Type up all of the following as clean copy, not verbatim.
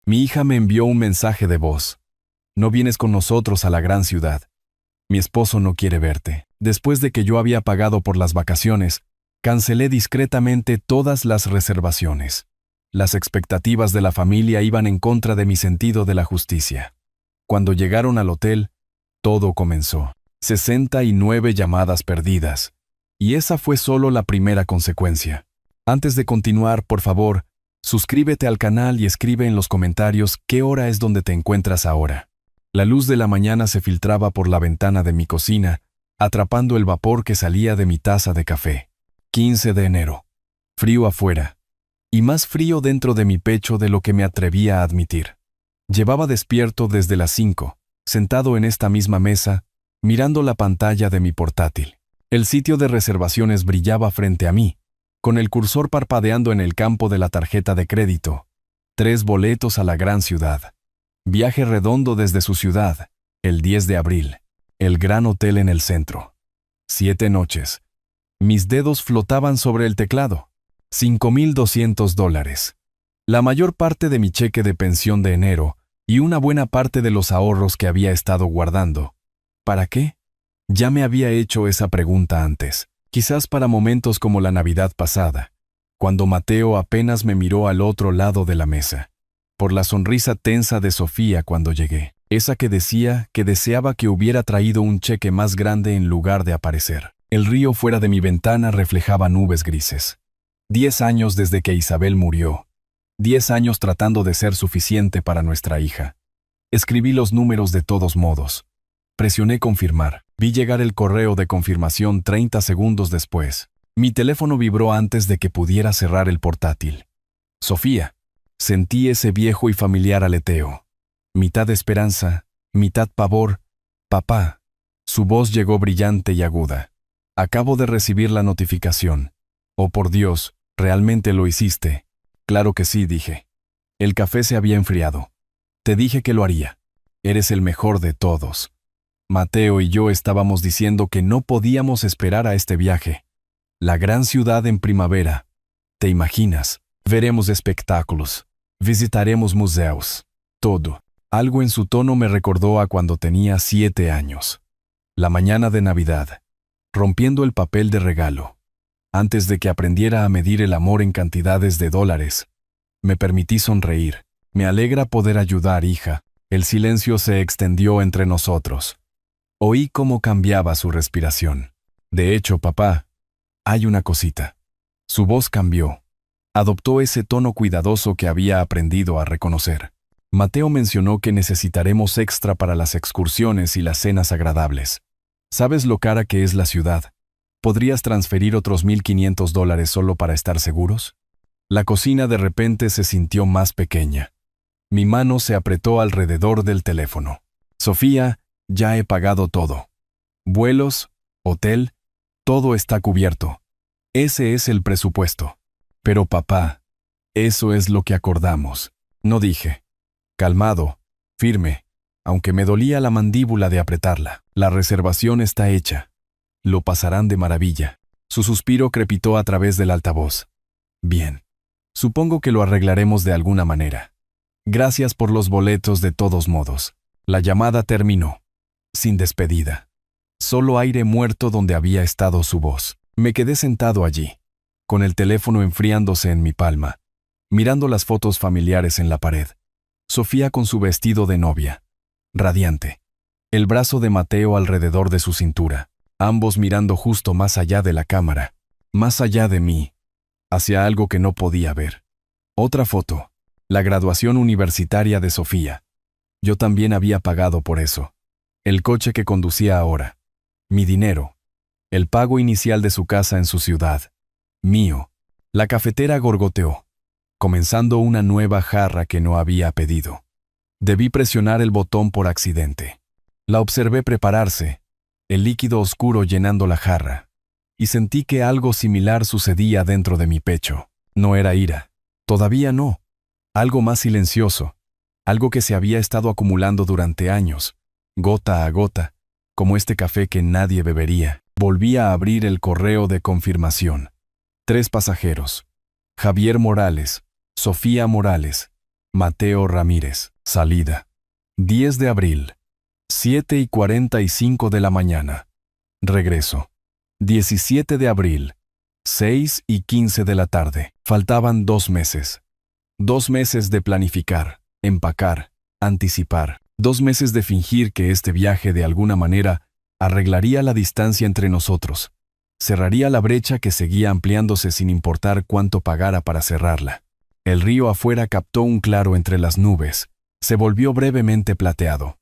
Mi hija me envió un mensaje de voz. No vienes con nosotros a la gran ciudad. Mi esposo no quiere verte. Después de que yo había pagado por las vacaciones, cancelé discretamente todas las reservaciones. Las expectativas de la familia iban en contra de mi sentido de la justicia. Cuando llegaron al hotel, todo comenzó. 69 llamadas perdidas. Y esa fue solo la primera consecuencia. Antes de continuar, por favor, suscríbete al canal y escribe en los comentarios qué hora es donde te encuentras ahora. La luz de la mañana se filtraba por la ventana de mi cocina, atrapando el vapor que salía de mi taza de café. 15 de enero. Frío afuera. Y más frío dentro de mi pecho de lo que me atrevía a admitir. Llevaba despierto desde las 5, sentado en esta misma mesa, mirando la pantalla de mi portátil. El sitio de reservaciones brillaba frente a mí, con el cursor parpadeando en el campo de la tarjeta de crédito. 3 boletos a la gran ciudad. Viaje redondo desde su ciudad, el 10 de abril. El gran hotel en el centro. 7 noches. Mis dedos flotaban sobre el teclado. $5,200. La mayor parte de mi cheque de pensión de enero y una buena parte de los ahorros que había estado guardando. ¿Para qué? Ya me había hecho esa pregunta antes, quizás para momentos como la Navidad pasada, cuando Mateo apenas me miró al otro lado de la mesa, por la sonrisa tensa de Sofía cuando llegué, esa que decía que deseaba que hubiera traído un cheque más grande en lugar de aparecer. El río fuera de mi ventana reflejaba nubes grises. 10 años desde que Isabel murió. 10 años tratando de ser suficiente para nuestra hija. Escribí los números de todos modos. Presioné confirmar. Vi llegar el correo de confirmación 30 segundos después. Mi teléfono vibró antes de que pudiera cerrar el portátil. Sofía. Sentí ese viejo y familiar aleteo. Mitad esperanza, mitad pavor. Papá. Su voz llegó brillante y aguda. Acabo de recibir la notificación. Oh, por Dios, ¿realmente lo hiciste? Claro que sí, dije. El café se había enfriado. Te dije que lo haría. Eres el mejor de todos. Mateo y yo estábamos diciendo que no podíamos esperar a este viaje. La gran ciudad en primavera. ¿Te imaginas? Veremos espectáculos. Visitaremos museos. Todo. Algo en su tono me recordó a cuando tenía 7 años. La mañana de Navidad. Rompiendo el papel de regalo. Antes de que aprendiera a medir el amor en cantidades de dólares. Me permití sonreír. Me alegra poder ayudar, hija. El silencio se extendió entre nosotros. Oí cómo cambiaba su respiración. De hecho, papá, hay una cosita. Su voz cambió. Adoptó ese tono cuidadoso que había aprendido a reconocer. Mateo mencionó que necesitaremos extra para las excursiones y las cenas agradables. ¿Sabes lo cara que es la ciudad? ¿Podrías transferir otros $1,500 solo para estar seguros? La cocina de repente se sintió más pequeña. Mi mano se apretó alrededor del teléfono. Sofía, ya he pagado todo. Vuelos, hotel, todo está cubierto. Ese es el presupuesto. Pero papá, eso es lo que acordamos. No dije. Calmado, firme, aunque me dolía la mandíbula de apretarla. La reservación está hecha. Lo pasarán de maravilla. Su suspiro crepitó a través del altavoz. Bien. Supongo que lo arreglaremos de alguna manera. Gracias por los boletos de todos modos. La llamada terminó. Sin despedida. Solo aire muerto donde había estado su voz. Me quedé sentado allí, con el teléfono enfriándose en mi palma, mirando las fotos familiares en la pared. Sofía con su vestido de novia, radiante. El brazo de Mateo alrededor de su cintura, ambos mirando justo más allá de la cámara, más allá de mí, hacia algo que no podía ver. Otra foto, la graduación universitaria de Sofía. Yo también había pagado por eso. El coche que conducía ahora. Mi dinero. El pago inicial de su casa en su ciudad. Mío. La cafetera gorgoteó, comenzando una nueva jarra que no había pedido. Debí presionar el botón por accidente. La observé prepararse, el líquido oscuro llenando la jarra, y sentí que algo similar sucedía dentro de mi pecho. No era ira. Todavía no. Algo más silencioso. Algo que se había estado acumulando durante años, gota a gota, como este café que nadie bebería. Volví a abrir el correo de confirmación. 3 pasajeros. Javier Morales, Sofía Morales, Mateo Ramírez. Salida. 10 de abril. 7:45 de la mañana. Regreso. 17 de abril. 6:15 de la tarde. Faltaban 2 meses. 2 meses de planificar, empacar, anticipar. 2 meses de fingir que este viaje de alguna manera arreglaría la distancia entre nosotros. Cerraría la brecha que seguía ampliándose sin importar cuánto pagara para cerrarla. El río afuera captó un claro entre las nubes. Se volvió brevemente plateado.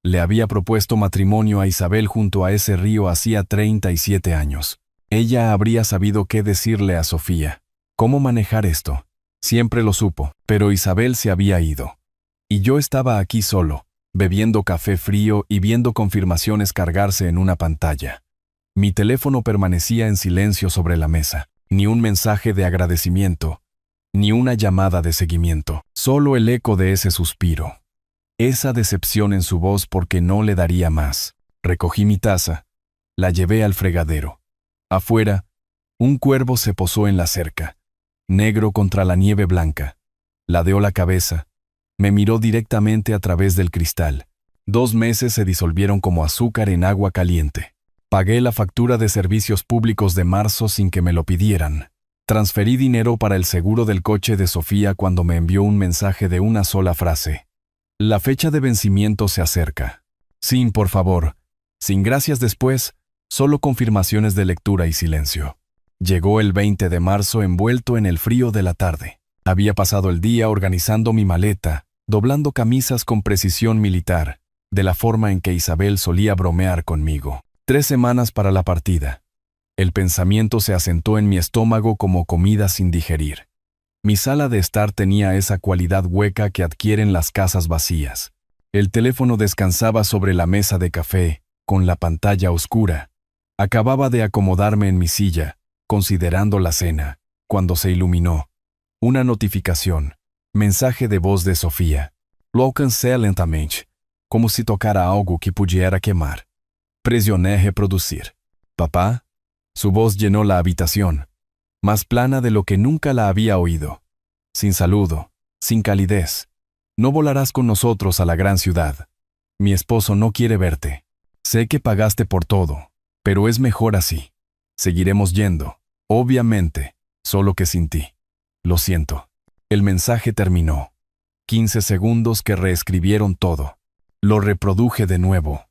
Le había propuesto matrimonio a Isabel junto a ese río hacía 37 años. Ella habría sabido qué decirle a Sofía. ¿Cómo manejar esto? Siempre lo supo, pero Isabel se había ido. Y yo estaba aquí solo, bebiendo café frío y viendo confirmaciones cargarse en una pantalla. Mi teléfono permanecía en silencio sobre la mesa. Ni un mensaje de agradecimiento, ni una llamada de seguimiento. Solo el eco de ese suspiro. Esa decepción en su voz porque no le daría más. Recogí mi taza. La llevé al fregadero. Afuera, un cuervo se posó en la cerca, negro contra la nieve blanca. Ladeó la cabeza. Me miró directamente a través del cristal. 2 meses se disolvieron como azúcar en agua caliente. Pagué la factura de servicios públicos de marzo sin que me lo pidieran. Transferí dinero para el seguro del coche de Sofía cuando me envió un mensaje de una sola frase. La fecha de vencimiento se acerca. Sin, por favor. Sin gracias después, solo confirmaciones de lectura y silencio. Llegó el 20 de marzo envuelto en el frío de la tarde. Había pasado el día organizando mi maleta, doblando camisas con precisión militar, de la forma en que Isabel solía bromear conmigo. 3 semanas para la partida. El pensamiento se asentó en mi estómago como comida sin digerir. Mi sala de estar tenía esa cualidad hueca que adquieren las casas vacías. El teléfono descansaba sobre la mesa de café, con la pantalla oscura. Acababa de acomodarme en mi silla, considerando la cena, cuando se iluminó. Una notificación. Mensaje de voz de Sofía. Lo alcancé lentamente, como si tocara algo que pudiera quemar. Presioné reproducir. ¿Papá? Su voz llenó la habitación, más plana de lo que nunca la había oído. Sin saludo, sin calidez. No volarás con nosotros a la gran ciudad. Mi esposo no quiere verte. Sé que pagaste por todo, pero es mejor así. Seguiremos yendo, obviamente, solo que sin ti. Lo siento. El mensaje terminó. 15 segundos que reescribieron todo. Lo reproduje de nuevo.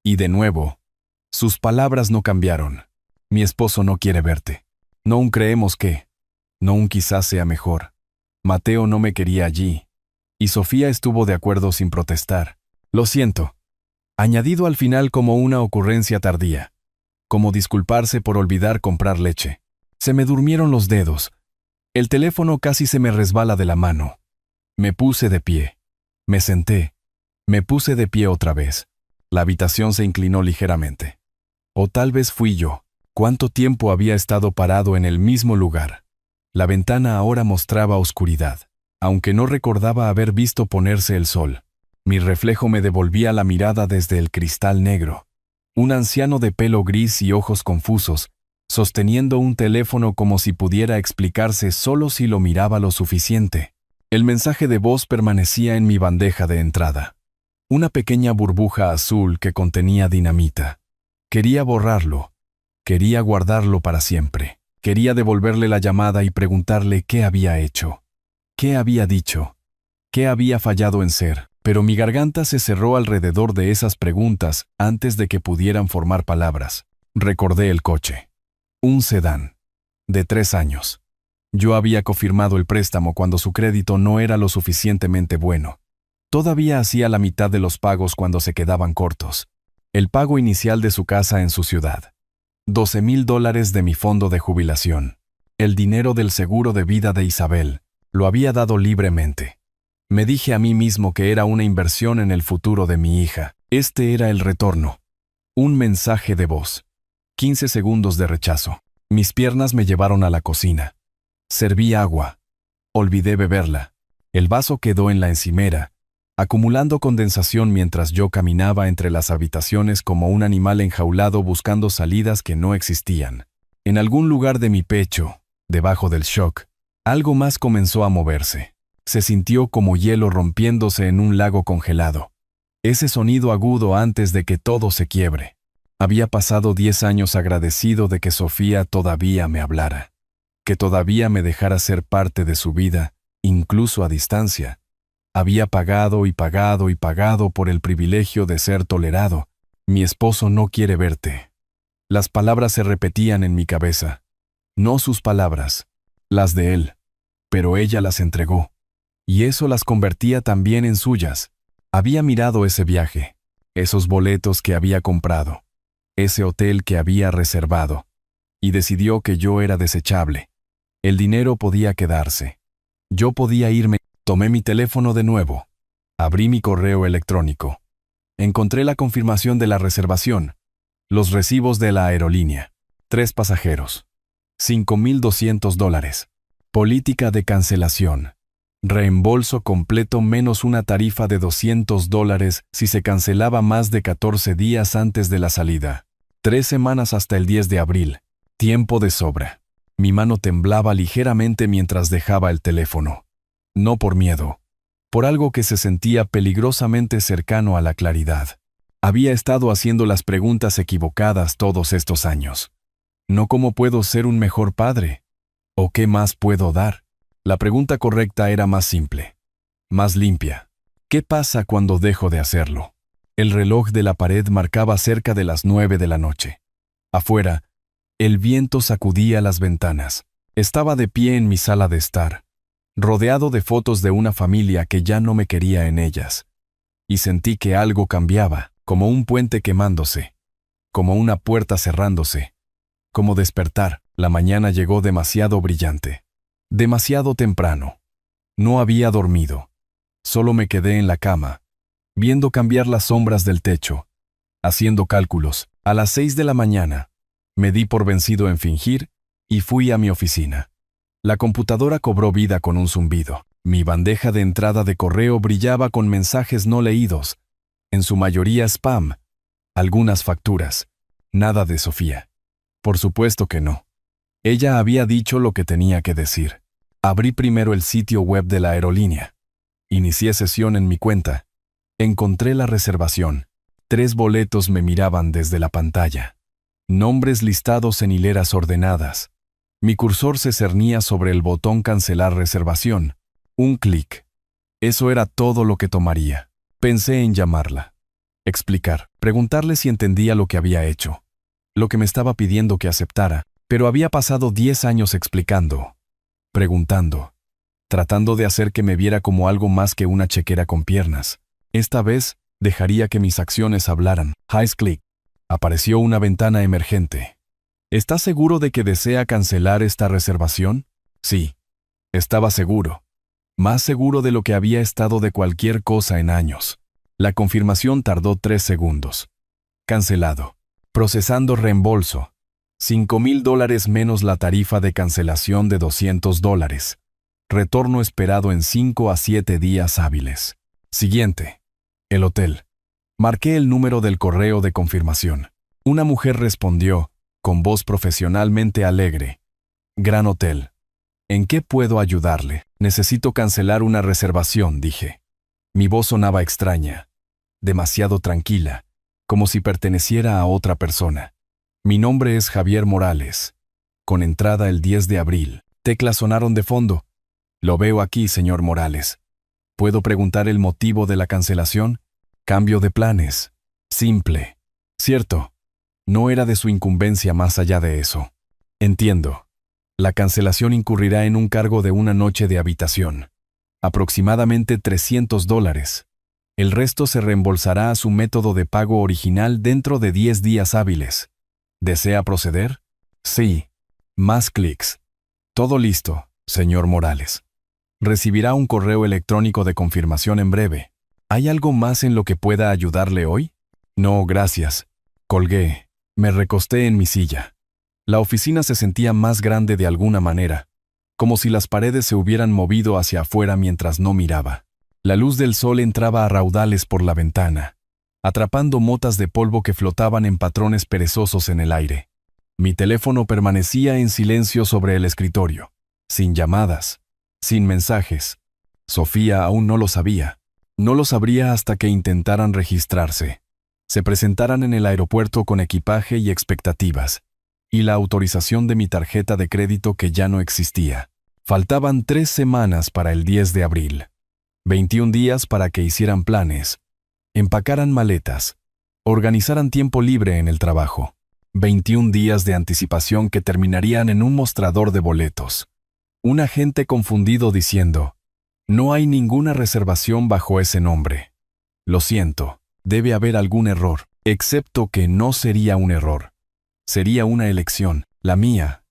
Y de nuevo. Sus palabras no cambiaron. Mi esposo no quiere verte. No aún creemos que. No aún quizás sea mejor. Mateo no me quería allí. Y Sofía estuvo de acuerdo sin protestar. Lo siento. Añadido al final como una ocurrencia tardía. Como disculparse por olvidar comprar leche. Se me durmieron los dedos. El teléfono casi se me resbala de la mano. Me puse de pie. Me senté. Me puse de pie otra vez. La habitación se inclinó ligeramente. O tal vez fui yo. ¿Cuánto tiempo había estado parado en el mismo lugar? La ventana ahora mostraba oscuridad, aunque no recordaba haber visto ponerse el sol. Mi reflejo me devolvía la mirada desde el cristal negro. Un anciano de pelo gris y ojos confusos, sosteniendo un teléfono como si pudiera explicarse solo si lo miraba lo suficiente. El mensaje de voz permanecía en mi bandeja de entrada. Una pequeña burbuja azul que contenía dinamita. Quería borrarlo. Quería guardarlo para siempre. Quería devolverle la llamada y preguntarle qué había hecho. ¿Qué había dicho? ¿Qué había fallado en ser? Pero mi garganta se cerró alrededor de esas preguntas antes de que pudieran formar palabras. Recordé el coche. Un sedán. De 3 años. Yo había confirmado el préstamo cuando su crédito no era lo suficientemente bueno. Todavía hacía la mitad de los pagos cuando se quedaban cortos. El pago inicial de su casa en su ciudad. $12,000 de mi fondo de jubilación. El dinero del seguro de vida de Isabel. Lo había dado libremente. Me dije a mí mismo que era una inversión en el futuro de mi hija. Este era el retorno. Un mensaje de voz. 15 segundos de rechazo. Mis piernas me llevaron a la cocina. Serví agua. Olvidé beberla. El vaso quedó en la encimera, acumulando condensación mientras yo caminaba entre las habitaciones como un animal enjaulado buscando salidas que no existían. En algún lugar de mi pecho, debajo del shock, algo más comenzó a moverse. Se sintió como hielo rompiéndose en un lago congelado. Ese sonido agudo antes de que todo se quiebre. Había pasado 10 años agradecido de que Sofía todavía me hablara, que todavía me dejara ser parte de su vida, incluso a distancia. Había pagado y pagado y pagado por el privilegio de ser tolerado. Mi esposo no quiere verte. Las palabras se repetían en mi cabeza. No sus palabras, las de él. Pero ella las entregó. Y eso las convertía también en suyas. Había mirado ese viaje, esos boletos que había comprado, ese hotel que había reservado, y decidió que yo era desechable. El dinero podía quedarse. Yo podía irme. Tomé mi teléfono de nuevo. Abrí mi correo electrónico. Encontré la confirmación de la reservación. Los recibos de la aerolínea. 3 pasajeros. $5,200. Política de cancelación. Reembolso completo menos una tarifa de $200 si se cancelaba más de 14 días antes de la salida. 3 semanas hasta el 10 de abril. Tiempo de sobra. Mi mano temblaba ligeramente mientras dejaba el teléfono. No por miedo. Por algo que se sentía peligrosamente cercano a la claridad. Había estado haciendo las preguntas equivocadas todos estos años. No cómo puedo ser un mejor padre. ¿O qué más puedo dar? La pregunta correcta era más simple. Más limpia. ¿Qué pasa cuando dejo de hacerlo? El reloj de la pared marcaba cerca de las 9 de la noche. Afuera, el viento sacudía las ventanas. Estaba de pie en mi sala de estar, rodeado de fotos de una familia que ya no me quería en ellas. Y sentí que algo cambiaba, como un puente quemándose, como una puerta cerrándose, como despertar. La mañana llegó demasiado brillante, demasiado temprano. No había dormido. Solo me quedé en la cama, viendo cambiar las sombras del techo, haciendo cálculos. A las 6 de la mañana, me di por vencido en fingir y fui a mi oficina. La computadora cobró vida con un zumbido. Mi bandeja de entrada de correo brillaba con mensajes no leídos, en su mayoría spam, algunas facturas. Nada de Sofía. Por supuesto que no. Ella había dicho lo que tenía que decir. Abrí primero el sitio web de la aerolínea. Inicié sesión en mi cuenta. Encontré la reservación. 3 boletos me miraban desde la pantalla. Nombres listados en hileras ordenadas. Mi cursor se cernía sobre el botón cancelar reservación. Un clic. Eso era todo lo que tomaría. Pensé en llamarla. Explicar. Preguntarle si entendía lo que había hecho. Lo que me estaba pidiendo que aceptara. Pero había pasado 10 años explicando, preguntando, tratando de hacer que me viera como algo más que una chequera con piernas. Esta vez, dejaría que mis acciones hablaran. Click. Apareció una ventana emergente. ¿Estás seguro de que desea cancelar esta reservación? Sí. Estaba seguro. Más seguro de lo que había estado de cualquier cosa en años. La confirmación tardó 3 segundos. Cancelado. Procesando reembolso. $5,000 menos la tarifa de cancelación de $200. Retorno esperado en 5 a 7 días hábiles. Siguiente. El hotel. Marqué el número del correo de confirmación. Una mujer respondió, con voz profesionalmente alegre. Gran hotel. ¿En qué puedo ayudarle? Necesito cancelar una reservación, dije. Mi voz sonaba extraña, demasiado tranquila, como si perteneciera a otra persona. Mi nombre es Javier Morales. Con entrada el 10 de abril. Teclas sonaron de fondo. Lo veo aquí, señor Morales. ¿Puedo preguntar el motivo de la cancelación? Cambio de planes. Simple. Cierto. No era de su incumbencia más allá de eso. Entiendo. La cancelación incurrirá en un cargo de una noche de habitación. Aproximadamente $300. El resto se reembolsará a su método de pago original dentro de 10 días hábiles. ¿Desea proceder? Sí. Más clics. Todo listo, señor Morales. Recibirá un correo electrónico de confirmación en breve. ¿Hay algo más en lo que pueda ayudarle hoy? No, gracias. Colgué. Me recosté en mi silla. La oficina se sentía más grande de alguna manera, como si las paredes se hubieran movido hacia afuera mientras no miraba. La luz del sol entraba a raudales por la ventana, atrapando motas de polvo que flotaban en patrones perezosos en el aire. Mi teléfono permanecía en silencio sobre el escritorio, sin llamadas, sin mensajes, Sofía aún no lo sabía. No lo sabría hasta que intentaran registrarse. Se presentaran en el aeropuerto con equipaje y expectativas, y la autorización de mi tarjeta de crédito que ya no existía. Faltaban 3 semanas para el 10 de abril. 21 días para que hicieran planes, empacaran maletas, organizaran tiempo libre en el trabajo. 21 días de anticipación que terminarían en un mostrador de boletos. Un agente confundido diciendo: «No hay ninguna reservación bajo ese nombre». Lo siento, debe haber algún error, excepto que no sería un error. Sería una elección, la mía.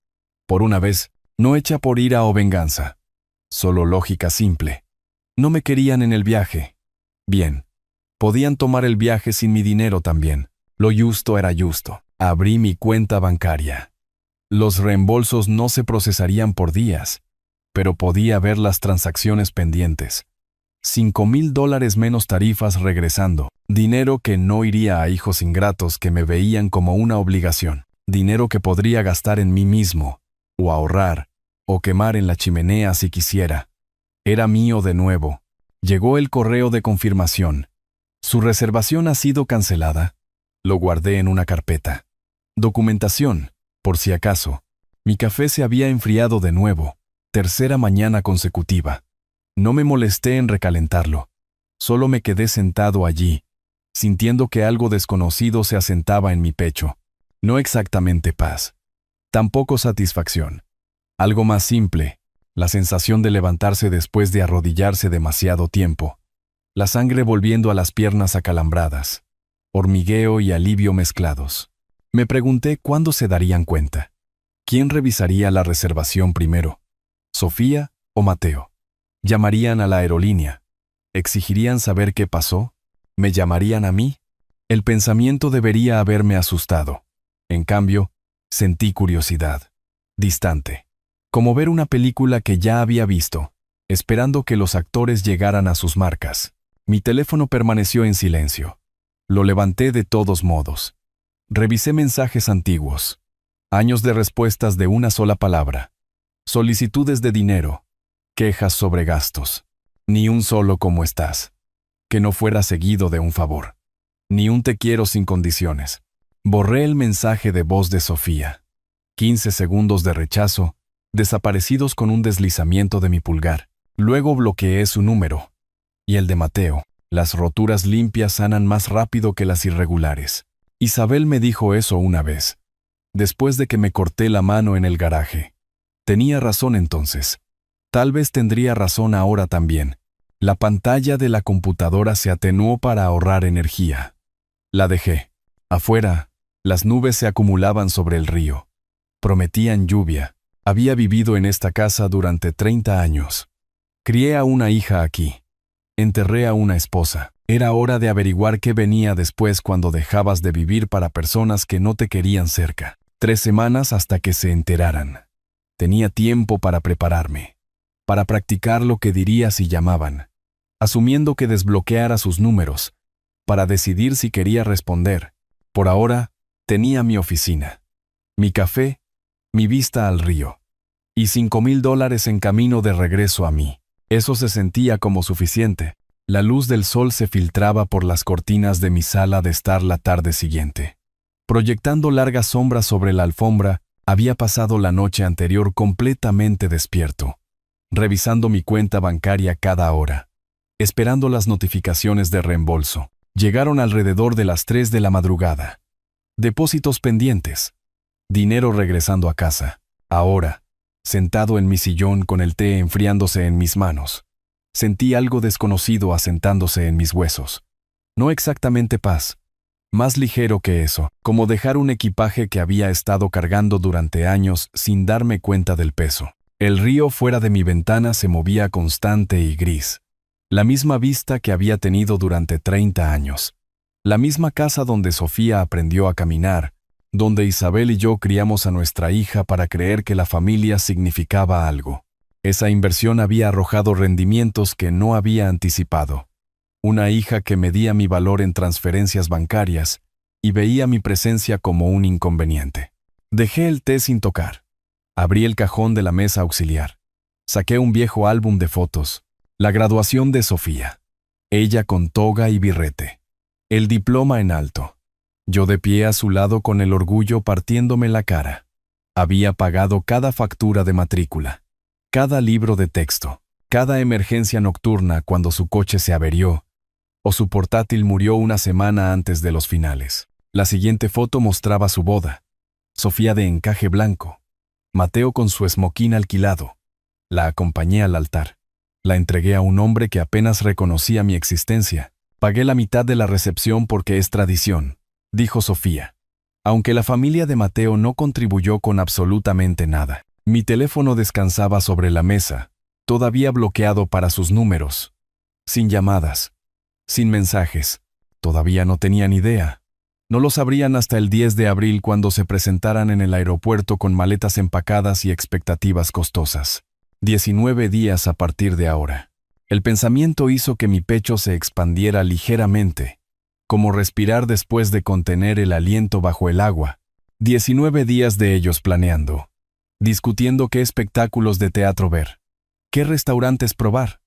Por una vez, no hecha por ira o venganza. Solo lógica simple. No me querían en el viaje. Bien. Podían tomar el viaje sin mi dinero también. Lo justo era justo. Abrí mi cuenta bancaria. Los reembolsos no se procesarían por días, pero podía ver las transacciones pendientes. $5,000 menos tarifas regresando. Dinero que no iría a hijos ingratos que me veían como una obligación. Dinero que podría gastar en mí mismo, o ahorrar, o quemar en la chimenea si quisiera. Era mío de nuevo. Llegó el correo de confirmación. Su reservación ha sido cancelada. Lo guardé en una carpeta. Documentación, por si acaso. Mi café se había enfriado de nuevo. Tercera mañana consecutiva. No me molesté en recalentarlo. Solo me quedé sentado allí, sintiendo que algo desconocido se asentaba en mi pecho. No exactamente paz. Tampoco satisfacción. Algo más simple. La sensación de levantarse después de arrodillarse demasiado tiempo. La sangre volviendo a las piernas acalambradas. Hormigueo y alivio mezclados. Me pregunté cuándo se darían cuenta. ¿Quién revisaría la reservación primero? ¿Sofía o Mateo? ¿Llamarían a la aerolínea? ¿Exigirían saber qué pasó? ¿Me llamarían a mí? El pensamiento debería haberme asustado. En cambio, sentí curiosidad. Distante. Como ver una película que ya había visto, esperando que los actores llegaran a sus marcas. Mi teléfono permaneció en silencio. Lo levanté de todos modos. Revisé mensajes antiguos. Años de respuestas de una sola palabra. Solicitudes de dinero. Quejas sobre gastos. Ni un solo «¿cómo estás?», que no fuera seguido de un favor. Ni un «te quiero» sin condiciones. Borré el mensaje de voz de Sofía. 15 segundos de rechazo, desaparecidos con un deslizamiento de mi pulgar. Luego bloqueé su número. Y el de Mateo. Las roturas limpias sanan más rápido que las irregulares. Isabel me dijo eso una vez, después de que me corté la mano en el garaje. Tenía razón entonces. Tal vez tendría razón ahora también. La pantalla de la computadora se atenuó para ahorrar energía. La dejé. Afuera, las nubes se acumulaban sobre el río. Prometían lluvia. Había vivido en esta casa durante 30 años. Crié a una hija aquí. Enterré a una esposa. Era hora de averiguar qué venía después cuando dejabas de vivir para personas que no te querían cerca. 3 semanas hasta que se enteraran. Tenía tiempo para prepararme. Para practicar lo que diría si llamaban. Asumiendo que desbloqueara sus números. Para decidir si quería responder. Por ahora, tenía mi oficina. Mi café. Mi vista al río. Y $5,000 en camino de regreso a mí. Eso se sentía como suficiente. La luz del sol se filtraba por las cortinas de mi sala de estar la tarde siguiente. Proyectando largas sombras sobre la alfombra, había pasado la noche anterior completamente despierto, revisando mi cuenta bancaria cada hora, esperando las notificaciones de reembolso. Llegaron alrededor de las 3 de la madrugada. Depósitos pendientes. Dinero regresando a casa. Ahora, sentado en mi sillón con el té enfriándose en mis manos. Sentí algo desconocido asentándose en mis huesos. No exactamente paz. Más ligero que eso, como dejar un equipaje que había estado cargando durante años sin darme cuenta del peso. El río fuera de mi ventana se movía constante y gris. La misma vista que había tenido durante 30 años. La misma casa donde Sofía aprendió a caminar, donde Isabel y yo criamos a nuestra hija para creer que la familia significaba algo. Esa inversión había arrojado rendimientos que no había anticipado. Una hija que medía mi valor en transferencias bancarias y veía mi presencia como un inconveniente. Dejé el té sin tocar. Abrí el cajón de la mesa auxiliar. Saqué un viejo álbum de fotos. La graduación de Sofía. Ella con toga y birrete. El diploma en alto. Yo de pie a su lado con el orgullo partiéndome la cara. Había pagado cada factura de matrícula, cada libro de texto, cada emergencia nocturna cuando su coche se averió o su portátil murió una semana antes de los finales. La siguiente foto mostraba su boda. Sofía de encaje blanco. Mateo con su esmoquín alquilado. La acompañé al altar. La entregué a un hombre que apenas reconocía mi existencia. Pagué la mitad de la recepción porque es tradición, dijo Sofía. Aunque la familia de Mateo no contribuyó con absolutamente nada. Mi teléfono descansaba sobre la mesa, todavía bloqueado para sus números. Sin llamadas. Sin mensajes. Todavía no tenían idea. No lo sabrían hasta el 10 de abril cuando se presentaran en el aeropuerto con maletas empacadas y expectativas costosas. 19 días a partir de ahora. El pensamiento hizo que mi pecho se expandiera ligeramente, como respirar después de contener el aliento bajo el agua. 19 días de ellos planeando, discutiendo qué espectáculos de teatro ver, qué restaurantes probar.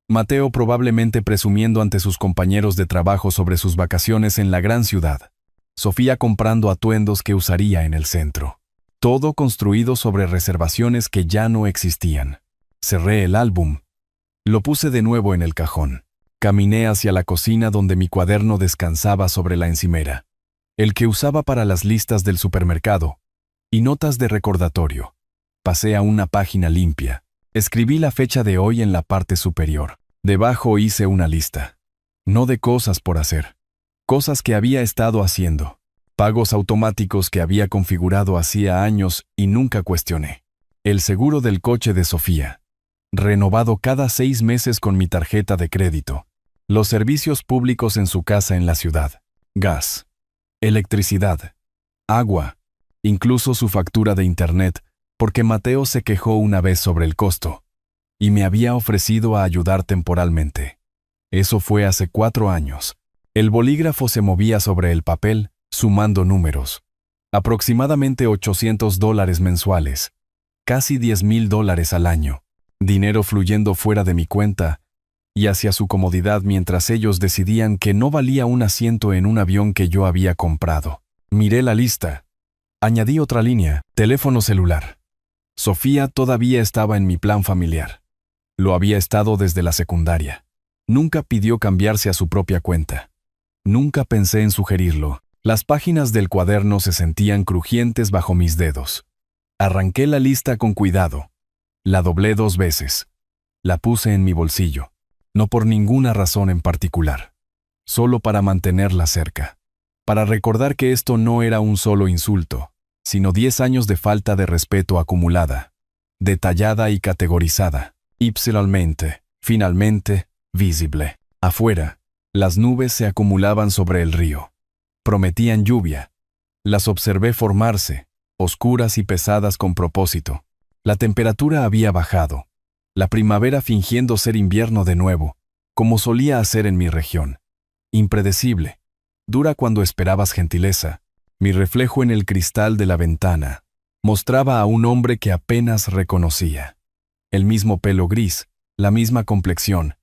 Mateo probablemente presumiendo ante sus compañeros de trabajo sobre sus vacaciones en la gran ciudad. Sofía comprando atuendos que usaría en el centro. Todo construido sobre reservaciones que ya no existían. Cerré el álbum. Lo puse de nuevo en el cajón. Caminé hacia la cocina donde mi cuaderno descansaba sobre la encimera. El que usaba para las listas del supermercado. Y notas de recordatorio. Pasé a una página limpia. Escribí la fecha de hoy en la parte superior. Debajo hice una lista. No de cosas por hacer. Cosas que había estado haciendo. Pagos automáticos que había configurado hacía años y nunca cuestioné. El seguro del coche de Sofía. Renovado cada 6 meses con mi tarjeta de crédito. Los servicios públicos en su casa en la ciudad. Gas. Electricidad. Agua. Incluso su factura de internet, porque Mateo se quejó una vez sobre el costo. Y me había ofrecido a ayudar temporalmente. Eso fue hace 4 años. El bolígrafo se movía sobre el papel, sumando números. Aproximadamente $800 mensuales. Casi $10,000 al año. Dinero fluyendo fuera de mi cuenta y hacia su comodidad mientras ellos decidían que no valía un asiento en un avión que yo había comprado. Miré la lista. Añadí otra línea, teléfono celular. Sofía todavía estaba en mi plan familiar. Lo había estado desde la secundaria. Nunca pidió cambiarse a su propia cuenta. Nunca pensé en sugerirlo. Las páginas del cuaderno se sentían crujientes bajo mis dedos. Arranqué la lista con cuidado. La doblé 2 veces. La puse en mi bolsillo. No por ninguna razón en particular. Solo para mantenerla cerca. Para recordar que esto no era un solo insulto, sino 10 años de falta de respeto acumulada. Detallada y categorizada. Ipsilonmente, finalmente, visible. Afuera, las nubes se acumulaban sobre el río. Prometían lluvia. Las observé formarse, oscuras y pesadas con propósito. La temperatura había bajado. La primavera fingiendo ser invierno de nuevo, como solía hacer en mi región. Impredecible. Dura cuando esperabas gentileza. Mi reflejo en el cristal de la ventana mostraba a un hombre que apenas reconocía. El mismo pelo gris, la misma complexión,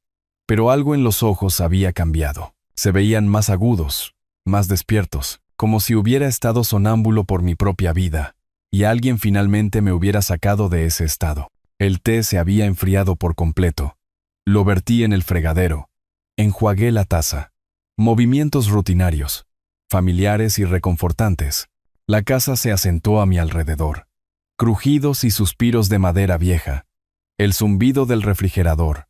pero algo en los ojos había cambiado. Se veían más agudos, más despiertos, como si hubiera estado sonámbulo por mi propia vida, y alguien finalmente me hubiera sacado de ese estado. El té se había enfriado por completo. Lo vertí en el fregadero. Enjuagué la taza. Movimientos rutinarios, familiares y reconfortantes. La casa se asentó a mi alrededor. Crujidos y suspiros de madera vieja. El zumbido del refrigerador.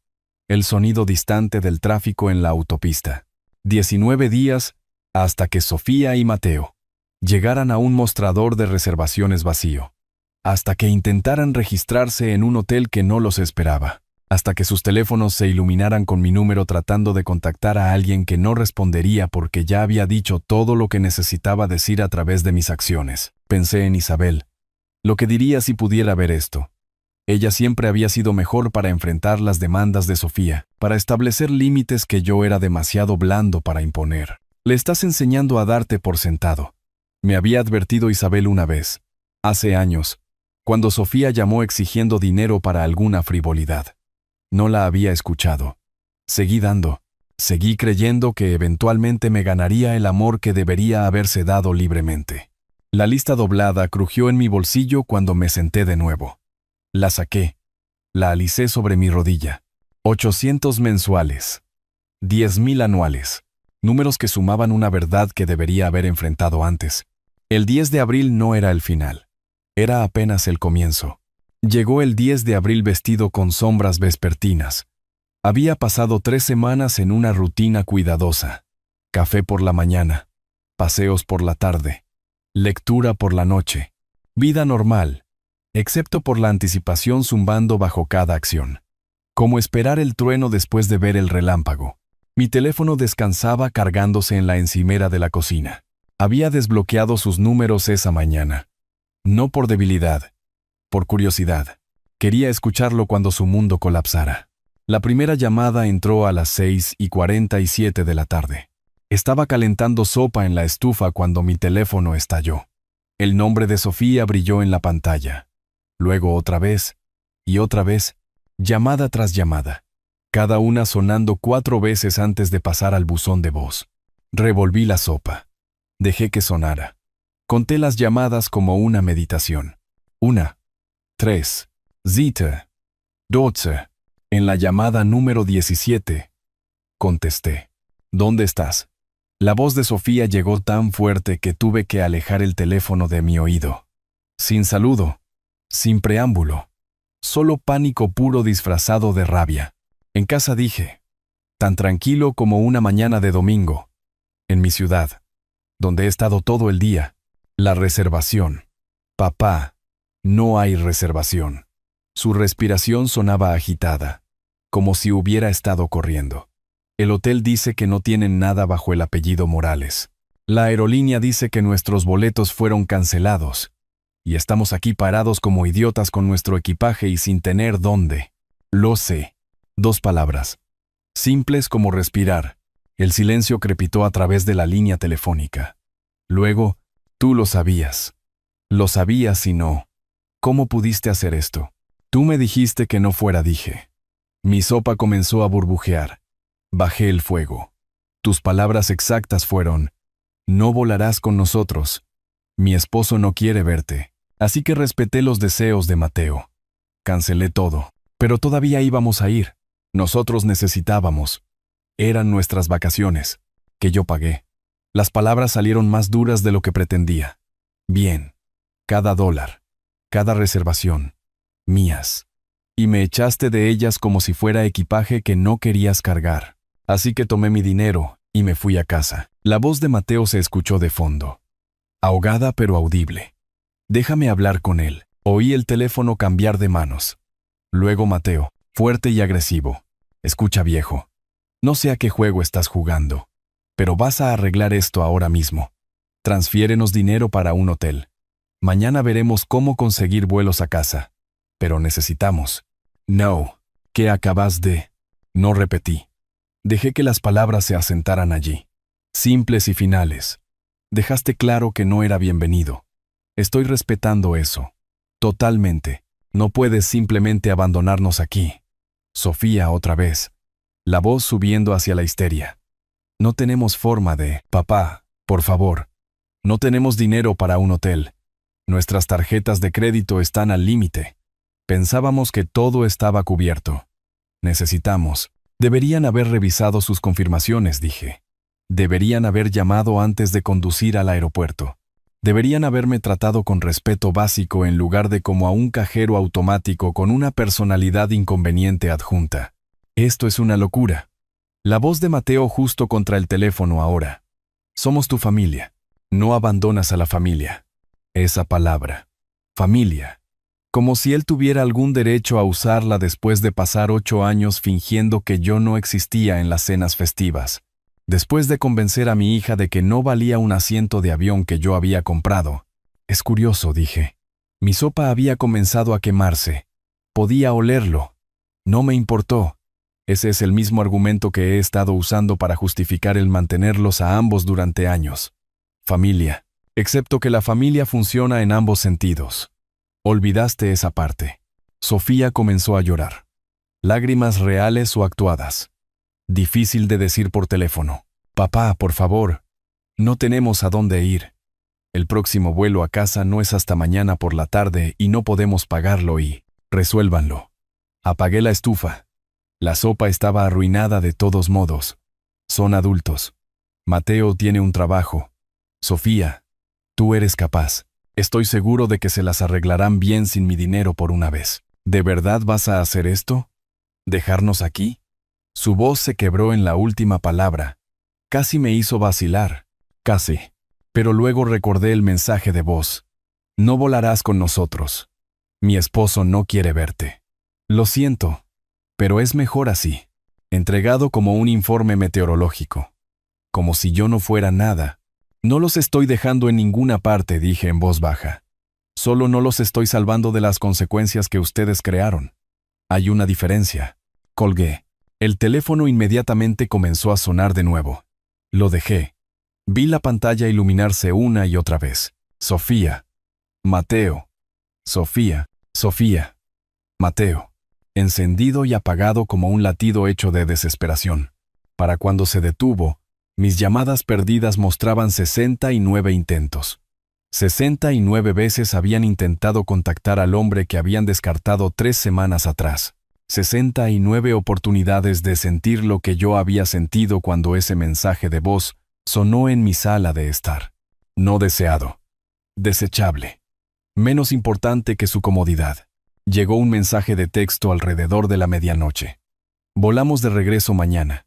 El sonido distante del tráfico en la autopista. 19 días hasta que Sofía y Mateo llegaran a un mostrador de reservaciones vacío. Hasta que intentaran registrarse en un hotel que no los esperaba. Hasta que sus teléfonos se iluminaran con mi número tratando de contactar a alguien que no respondería porque ya había dicho todo lo que necesitaba decir a través de mis acciones. Pensé en Isabel. Lo que diría si pudiera ver esto. Ella siempre había sido mejor para enfrentar las demandas de Sofía, para establecer límites que yo era demasiado blando para imponer. Le estás enseñando a darte por sentado. Me había advertido Isabel una vez, hace años, cuando Sofía llamó exigiendo dinero para alguna frivolidad. No la había escuchado. Seguí dando. Seguí creyendo que eventualmente me ganaría el amor que debería haberse dado libremente. La lista doblada crujió en mi bolsillo cuando me senté de nuevo. La saqué. La alicé sobre mi rodilla. 800 mensuales. 10.000 anuales. Números que sumaban una verdad que debería haber enfrentado antes. El 10 de abril no era el final. Era apenas el comienzo. Llegó el 10 de abril vestido con sombras vespertinas. Había pasado 3 semanas en una rutina cuidadosa. Café por la mañana. Paseos por la tarde. Lectura por la noche. Vida normal, excepto por la anticipación zumbando bajo cada acción. Como esperar el trueno después de ver el relámpago. Mi teléfono descansaba cargándose en la encimera de la cocina. Había desbloqueado sus números esa mañana. No por debilidad, por curiosidad. Quería escucharlo cuando su mundo colapsara. La primera llamada entró a las 6:47 de la tarde. Estaba calentando sopa en la estufa cuando mi teléfono estalló. El nombre de Sofía brilló en la pantalla. Luego otra vez, y otra vez, llamada tras llamada. Cada una sonando 4 veces antes de pasar al buzón de voz. Revolví la sopa. Dejé que sonara. Conté las llamadas como una meditación. 1, 3, 7, 12. En la llamada número 17, contesté. ¿Dónde estás? La voz de Sofía llegó tan fuerte que tuve que alejar el teléfono de mi oído. Sin saludo, sin preámbulo, solo pánico puro disfrazado de rabia. En casa dije, tan tranquilo como una mañana de domingo, en mi ciudad, donde he estado todo el día, la reservación. Papá, no hay reservación. Su respiración sonaba agitada, como si hubiera estado corriendo. El hotel dice que no tienen nada bajo el apellido Morales. La aerolínea dice que nuestros boletos fueron cancelados. Y estamos aquí parados como idiotas con nuestro equipaje y sin tener dónde. Lo sé. 2 palabras. Simples como respirar. El silencio crepitó a través de la línea telefónica. Luego, tú lo sabías. Lo sabías y no. ¿Cómo pudiste hacer esto? Tú me dijiste que no fuera, dije. Mi sopa comenzó a burbujear. Bajé el fuego. Tus palabras exactas fueron, no volarás con nosotros. Mi esposo no quiere verte. Así que respeté los deseos de Mateo. Cancelé todo. Pero todavía íbamos a ir. Nosotros necesitábamos. Eran nuestras vacaciones, que yo pagué. Las palabras salieron más duras de lo que pretendía. Bien. Cada dólar. Cada reservación. Mías. Y me echaste de ellas como si fuera equipaje que no querías cargar. Así que tomé mi dinero y me fui a casa. La voz de Mateo se escuchó de fondo. Ahogada pero audible. Déjame hablar con él. Oí el teléfono cambiar de manos. Luego Mateo, fuerte y agresivo. Escucha, viejo. No sé a qué juego estás jugando, pero vas a arreglar esto ahora mismo. Transfiérenos dinero para un hotel. Mañana veremos cómo conseguir vuelos a casa. Pero necesitamos. No. ¿Qué acabas de? No repetí. Dejé que las palabras se asentaran allí. Simples y finales. Dejaste claro que no era bienvenido. Estoy respetando eso. Totalmente. No puedes simplemente abandonarnos aquí. Sofía otra vez. La voz subiendo hacia la histeria. No tenemos forma de... Papá, por favor. No tenemos dinero para un hotel. Nuestras tarjetas de crédito están al límite. Pensábamos que todo estaba cubierto. Necesitamos. Deberían haber revisado sus confirmaciones, dije. Deberían haber llamado antes de conducir al aeropuerto. Deberían haberme tratado con respeto básico en lugar de como a un cajero automático con una personalidad inconveniente adjunta. Esto es una locura. La voz de Mateo justo contra el teléfono ahora. Somos tu familia. No abandonas a la familia. Esa palabra. Familia. Como si él tuviera algún derecho a usarla después de pasar 8 años fingiendo que yo no existía en las cenas festivas. Después de convencer a mi hija de que no valía un asiento de avión que yo había comprado. Es curioso, dije. Mi sopa había comenzado a quemarse. Podía olerlo. No me importó. Ese es el mismo argumento que he estado usando para justificar el mantenerlos a ambos durante años. Familia. Excepto que la familia funciona en ambos sentidos. Olvidaste esa parte. Sofía comenzó a llorar. Lágrimas reales o actuadas. Difícil de decir por teléfono. Papá, por favor. No tenemos a dónde ir. El próximo vuelo a casa no es hasta mañana por la tarde y no podemos pagarlo y... Resuélvanlo. Apagué la estufa. La sopa estaba arruinada de todos modos. Son adultos. Mateo tiene un trabajo. Sofía, tú eres capaz. Estoy seguro de que se las arreglarán bien sin mi dinero por una vez. ¿De verdad vas a hacer esto? ¿Dejarnos aquí? Su voz se quebró en la última palabra. Casi me hizo vacilar. Casi. Pero luego recordé el mensaje de voz. No volarás con nosotros. Mi esposo no quiere verte. Lo siento, pero es mejor así. Entregado como un informe meteorológico. Como si yo no fuera nada. No los estoy dejando en ninguna parte, dije en voz baja. Solo no los estoy salvando de las consecuencias que ustedes crearon. Hay una diferencia. Colgué. El teléfono inmediatamente comenzó a sonar de nuevo. Lo dejé. Vi la pantalla iluminarse una y otra vez. Sofía. Mateo. Sofía. Sofía. Mateo. Encendido y apagado como un latido hecho de desesperación. Para cuando se detuvo, mis llamadas perdidas mostraban 69 intentos. 69 veces habían intentado contactar al hombre que habían descartado 3 semanas atrás. 69 oportunidades de sentir lo que yo había sentido cuando ese mensaje de voz sonó en mi sala de estar. No deseado. Desechable. Menos importante que su comodidad. Llegó un mensaje de texto alrededor de la medianoche. Volamos de regreso mañana.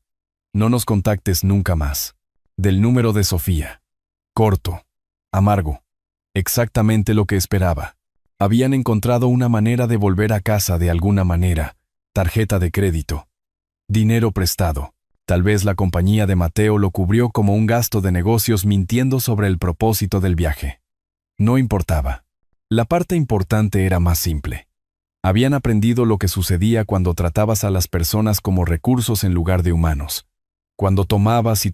No nos contactes nunca más. Del número de Sofía. Corto. Amargo. Exactamente lo que esperaba. Habían encontrado una manera de volver a casa de alguna manera. Tarjeta de crédito. Dinero prestado. Tal vez la compañía de Mateo lo cubrió como un gasto de negocios mintiendo sobre el propósito del viaje. No importaba. La parte importante era más simple. Habían aprendido lo que sucedía cuando tratabas a las personas como recursos en lugar de humanos. Cuando tomabas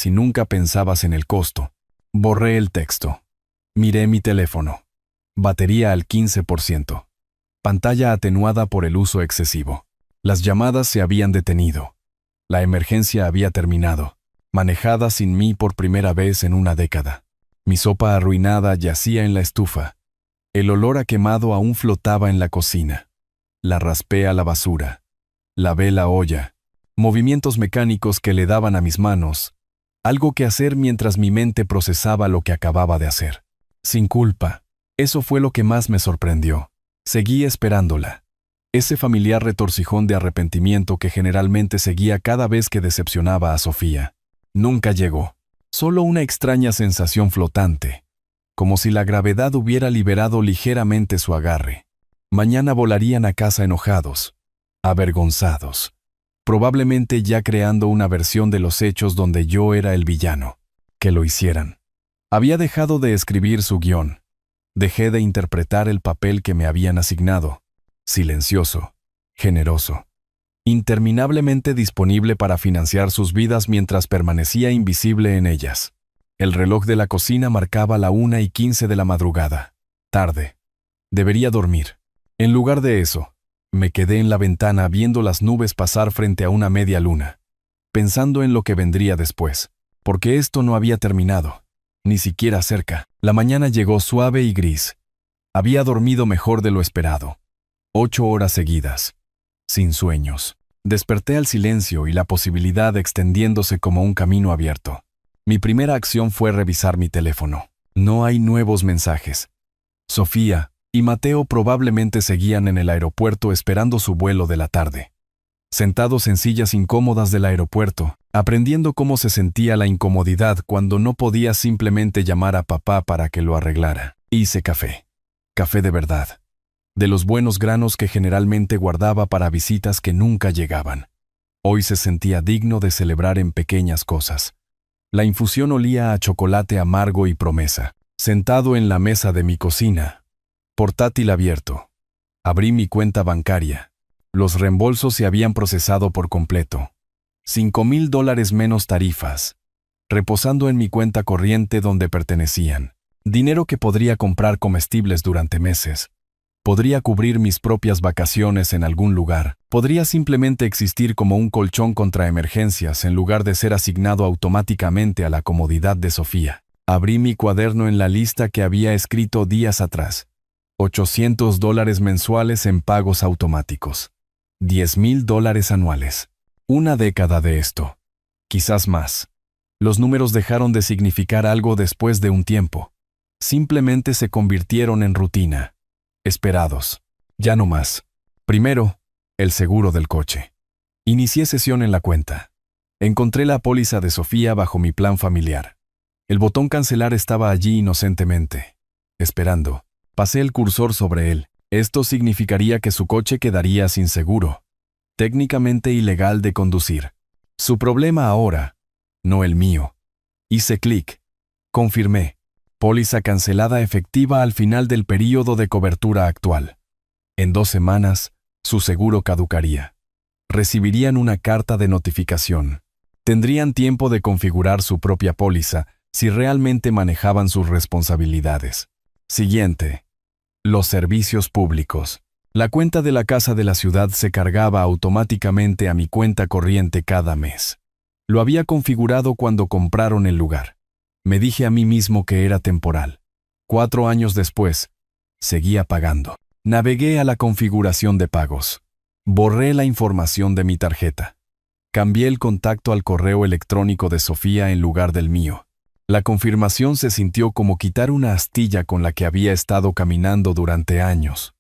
y nunca pensabas en el costo. Borré el texto. Miré mi teléfono. Batería al 15%. Pantalla atenuada por el uso excesivo. Las llamadas se habían detenido. La emergencia había terminado. Manejada sin mí por primera vez en una década. Mi sopa arruinada yacía en la estufa. El olor a quemado aún flotaba en la cocina. La raspé a la basura. Lavé la olla. Movimientos mecánicos que le daban a mis manos. Algo que hacer mientras mi mente procesaba lo que acababa de hacer. Sin culpa. Eso fue lo que más me sorprendió. Seguí esperándola. Ese familiar retorcijón de arrepentimiento que generalmente seguía cada vez que decepcionaba a Sofía. Nunca llegó. Solo una extraña sensación flotante. Como si la gravedad hubiera liberado ligeramente su agarre. Mañana volarían a casa enojados. Avergonzados. Probablemente ya creando una versión de los hechos donde yo era el villano. Que lo hicieran. Había dejado de escribir su guión. Dejé de interpretar el papel que me habían asignado. Silencioso. Generoso. Interminablemente disponible para financiar sus vidas mientras permanecía invisible en ellas. El reloj de la cocina marcaba la 1:15 de la madrugada. Tarde. Debería dormir. En lugar de eso, me quedé en la ventana viendo las nubes pasar frente a una media luna, pensando en lo que vendría después, porque esto no había terminado, ni siquiera cerca. La mañana llegó suave y gris. Había dormido mejor de lo esperado. 8 horas seguidas. Sin sueños. Desperté al silencio y la posibilidad extendiéndose como un camino abierto. Mi primera acción fue revisar mi teléfono. No hay nuevos mensajes. Sofía y Mateo probablemente seguían en el aeropuerto esperando su vuelo de la tarde. Sentados en sillas incómodas del aeropuerto, aprendiendo cómo se sentía la incomodidad cuando no podía simplemente llamar a papá para que lo arreglara. Hice café. Café de verdad. De los buenos granos que generalmente guardaba para visitas que nunca llegaban. Hoy se sentía digno de celebrar en pequeñas cosas. La infusión olía a chocolate amargo y promesa. Sentado en la mesa de mi cocina. Portátil abierto. Abrí mi cuenta bancaria. Los reembolsos se habían procesado por completo. $5,000 menos tarifas. Reposando en mi cuenta corriente donde pertenecían. Dinero que podría comprar comestibles durante meses. Podría cubrir mis propias vacaciones en algún lugar. Podría simplemente existir como un colchón contra emergencias en lugar de ser asignado automáticamente a la comodidad de Sofía. Abrí mi cuaderno en la lista que había escrito días atrás. $800 mensuales en pagos automáticos. $10,000 anuales. Una década de esto. Quizás más. Los números dejaron de significar algo después de un tiempo. Simplemente se convirtieron en rutina. Esperados. Ya no más. Primero, el seguro del coche. Inicié sesión en la cuenta. Encontré la póliza de Sofía bajo mi plan familiar. El botón cancelar estaba allí inocentemente. Esperando. Pasé el cursor sobre él. Esto significaría que su coche quedaría sin seguro. Técnicamente ilegal de conducir. Su problema ahora, no el mío. Hice clic. Confirmé. Póliza cancelada efectiva al final del período de cobertura actual. En 2 semanas, su seguro caducaría. Recibirían una carta de notificación. Tendrían tiempo de configurar su propia póliza si realmente manejaban sus responsabilidades. Siguiente. Los servicios públicos. La cuenta de la casa de la ciudad se cargaba automáticamente a mi cuenta corriente cada mes. Lo había configurado cuando compraron el lugar. Me dije a mí mismo que era temporal. 4 años después, seguía pagando. Navegué a la configuración de pagos. Borré la información de mi tarjeta. Cambié el contacto al correo electrónico de Sofía en lugar del mío. La confirmación se sintió como quitar una astilla con la que había estado caminando durante años.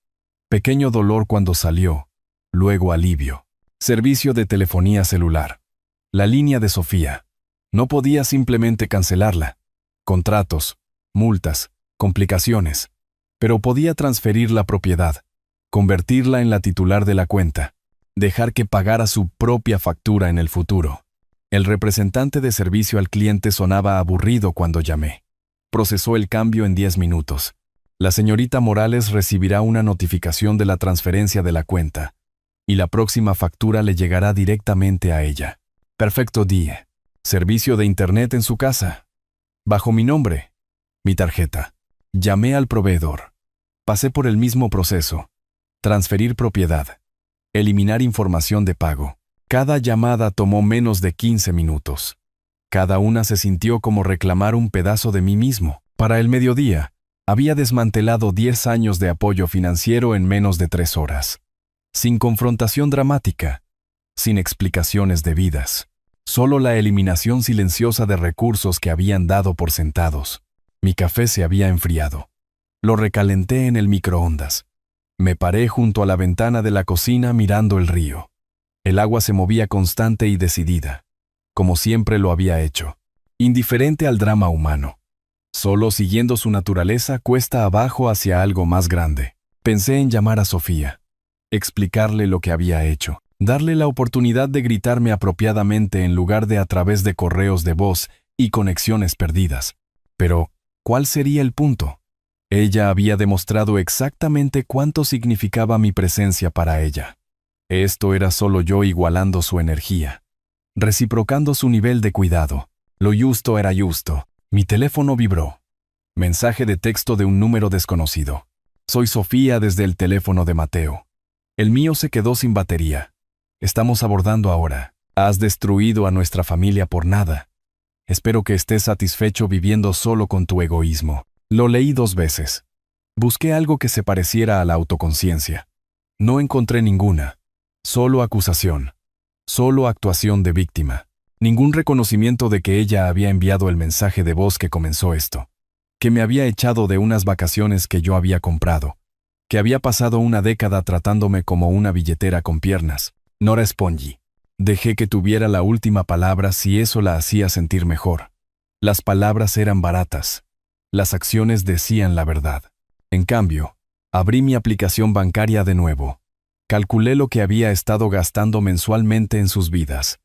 Pequeño dolor cuando salió, luego alivio. Servicio de telefonía celular. La línea de Sofía. No podía simplemente cancelarla. Contratos, multas, complicaciones. Pero podía transferir la propiedad, convertirla en la titular de la cuenta, dejar que pagara su propia factura en el futuro. El representante de servicio al cliente sonaba aburrido cuando llamé. Procesó el cambio en 10 minutos. La señorita Morales recibirá una notificación de la transferencia de la cuenta, y la próxima factura le llegará directamente a ella. Perfecto día. Servicio de internet en su casa. Bajo mi nombre. Mi tarjeta. Llamé al proveedor. Pasé por el mismo proceso. Transferir propiedad. Eliminar información de pago. Cada llamada tomó menos de 15 minutos. Cada una se sintió como reclamar un pedazo de mí mismo. Para el mediodía, había desmantelado 10 años de apoyo financiero en menos de 3 horas. Sin confrontación dramática. Sin explicaciones debidas. Solo la eliminación silenciosa de recursos que habían dado por sentados. Mi café se había enfriado. Lo recalenté en el microondas. Me paré junto a la ventana de la cocina mirando el río. El agua se movía constante y decidida, como siempre lo había hecho, indiferente al drama humano. Solo siguiendo su naturaleza cuesta abajo hacia algo más grande. Pensé en llamar a Sofía, explicarle lo que había hecho. Darle la oportunidad de gritarme apropiadamente en lugar de a través de correos de voz y conexiones perdidas. Pero, ¿cuál sería el punto? Ella había demostrado exactamente cuánto significaba mi presencia para ella. Esto era solo yo igualando su energía, reciprocando su nivel de cuidado. Lo justo era justo. Mi teléfono vibró. Mensaje de texto de un número desconocido. Soy Sofía desde el teléfono de Mateo. El mío se quedó sin batería. Estamos abordando ahora. Has destruido a nuestra familia por nada. Espero que estés satisfecho viviendo solo con tu egoísmo. Lo leí 2 veces. Busqué algo que se pareciera a la autoconciencia. No encontré ninguna. Solo acusación. Solo actuación de víctima. Ningún reconocimiento de que ella había enviado el mensaje de voz que comenzó esto. Que me había echado de unas vacaciones que yo había comprado. Que había pasado una década tratándome como una billetera con piernas. No respondí. Dejé que tuviera la última palabra si eso la hacía sentir mejor. Las palabras eran baratas. Las acciones decían la verdad. En cambio, abrí mi aplicación bancaria de nuevo. Calculé lo que había estado gastando mensualmente en sus vidas.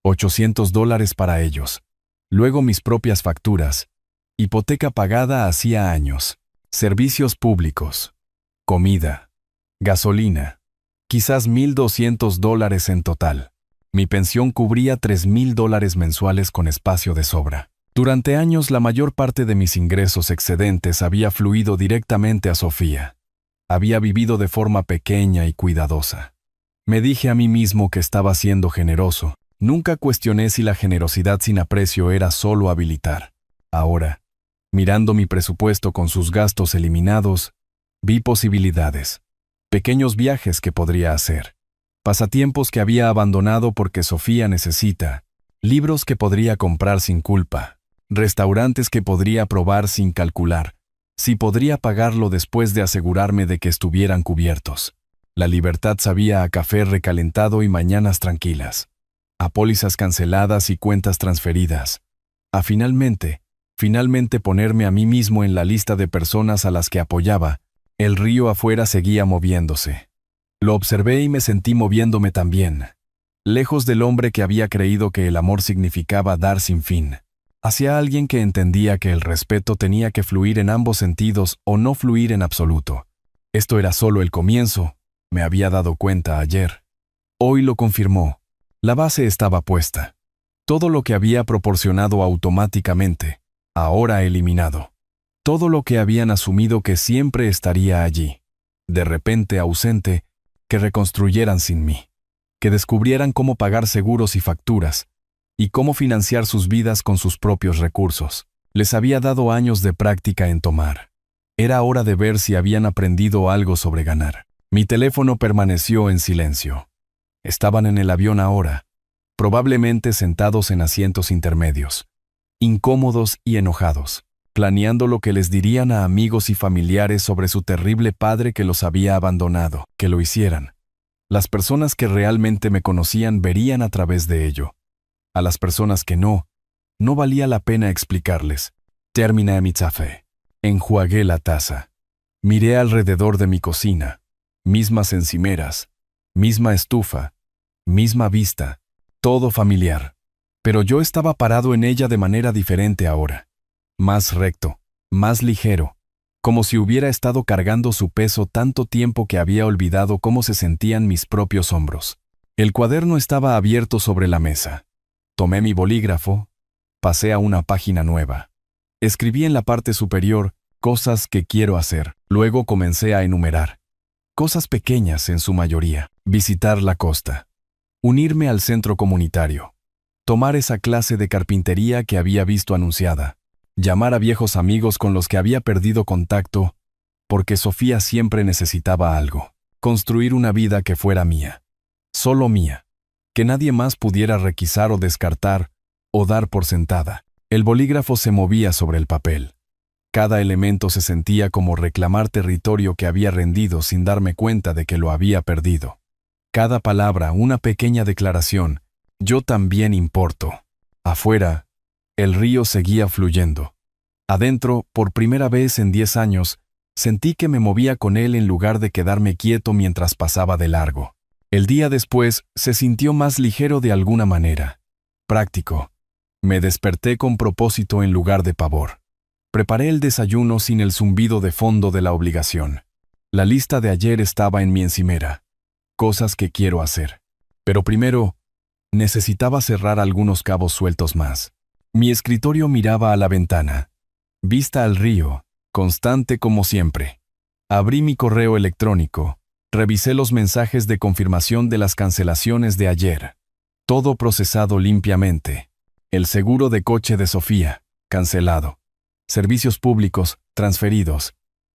$800 para ellos. Luego mis propias facturas. Hipoteca pagada hacía años. Servicios públicos. Comida. Gasolina. Quizás $1,200 en total. Mi pensión cubría $3,000 mensuales con espacio de sobra. Durante años la mayor parte de mis ingresos excedentes había fluido directamente a Sofía. Había vivido de forma pequeña y cuidadosa. Me dije a mí mismo que estaba siendo generoso. Nunca cuestioné si la generosidad sin aprecio era solo habilitar. Ahora, mirando mi presupuesto con sus gastos eliminados, vi posibilidades. Pequeños viajes que podría hacer. Pasatiempos que había abandonado porque Sofía necesita. Libros que podría comprar sin culpa. Restaurantes que podría probar sin calcular. Si podría pagarlo después de asegurarme de que estuvieran cubiertos. La libertad sabía a café recalentado y mañanas tranquilas. A pólizas canceladas y cuentas transferidas. A finalmente ponerme a mí mismo en la lista de personas a las que apoyaba. El río afuera seguía moviéndose. Lo observé y me sentí moviéndome también. Lejos del hombre que había creído que el amor significaba dar sin fin. Hacia alguien que entendía que el respeto tenía que fluir en ambos sentidos o no fluir en absoluto. Esto era solo el comienzo, me había dado cuenta ayer. Hoy lo confirmó. La base estaba puesta. Todo lo que había proporcionado automáticamente, ahora eliminado. Todo lo que habían asumido que siempre estaría allí, de repente ausente, que reconstruyeran sin mí. Que descubrieran cómo pagar seguros y facturas, y cómo financiar sus vidas con sus propios recursos. Les había dado años de práctica en tomar. Era hora de ver si habían aprendido algo sobre ganar. Mi teléfono permaneció en silencio. Estaban en el avión ahora, probablemente sentados en asientos intermedios, incómodos y enojados, planeando lo que les dirían a amigos y familiares sobre su terrible padre que los había abandonado, que lo hicieran. Las personas que realmente me conocían verían a través de ello. A las personas que no valía la pena explicarles. Terminé mi café. Enjuagué la taza. Miré alrededor de mi cocina. Mismas encimeras, misma estufa, misma vista, todo familiar. Pero yo estaba parado en ella de manera diferente ahora. Más recto, más ligero, como si hubiera estado cargando su peso tanto tiempo que había olvidado cómo se sentían mis propios hombros. El cuaderno estaba abierto sobre la mesa. Tomé mi bolígrafo, pasé a una página nueva. Escribí en la parte superior cosas que quiero hacer. Luego comencé a enumerar. Cosas pequeñas en su mayoría. Visitar la costa. Unirme al centro comunitario. Tomar esa clase de carpintería que había visto anunciada. Llamar a viejos amigos con los que había perdido contacto, porque Sofía siempre necesitaba algo. Construir una vida que fuera mía. Solo mía. Que nadie más pudiera requisar o descartar, o dar por sentada. El bolígrafo se movía sobre el papel. Cada elemento se sentía como reclamar territorio que había rendido sin darme cuenta de que lo había perdido. Cada palabra, una pequeña declaración. Yo también importo. Afuera, el río seguía fluyendo. Adentro, por primera vez en 10 años, sentí que me movía con él en lugar de quedarme quieto mientras pasaba de largo. El día después se sintió más ligero de alguna manera. Práctico. Me desperté con propósito en lugar de pavor. Preparé el desayuno sin el zumbido de fondo de la obligación. La lista de ayer estaba en mi encimera. Cosas que quiero hacer. Pero primero, necesitaba cerrar algunos cabos sueltos más. Mi escritorio miraba a la ventana. Vista al río, constante como siempre. Abrí mi correo electrónico. Revisé los mensajes de confirmación de las cancelaciones de ayer. Todo procesado limpiamente. El seguro de coche de Sofía, cancelado. Servicios públicos, transferidos.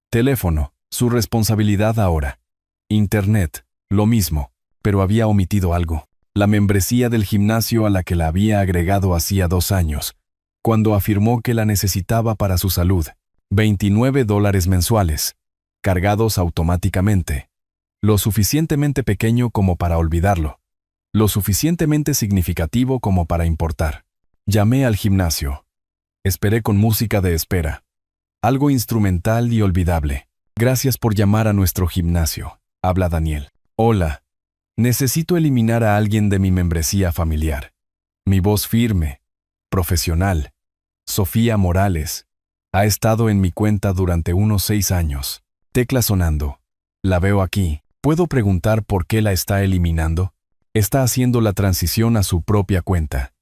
Teléfono, su responsabilidad ahora. Internet, lo mismo, pero había omitido algo. La membresía del gimnasio a la que la había agregado hacía 2 años, cuando afirmó que la necesitaba para su salud. $29 mensuales, cargados automáticamente. Lo suficientemente pequeño como para olvidarlo. Lo suficientemente significativo como para importar. Llamé al gimnasio. Esperé con música de espera. Algo instrumental y olvidable. Gracias por llamar a nuestro gimnasio. Habla Daniel. Hola. Necesito eliminar a alguien de mi membresía familiar. Mi voz firme, profesional. Sofía Morales. Ha estado en mi cuenta durante unos 6 años. Tecla sonando. La veo aquí. ¿Puedo preguntar por qué la está eliminando? Está haciendo la transición a su propia cuenta.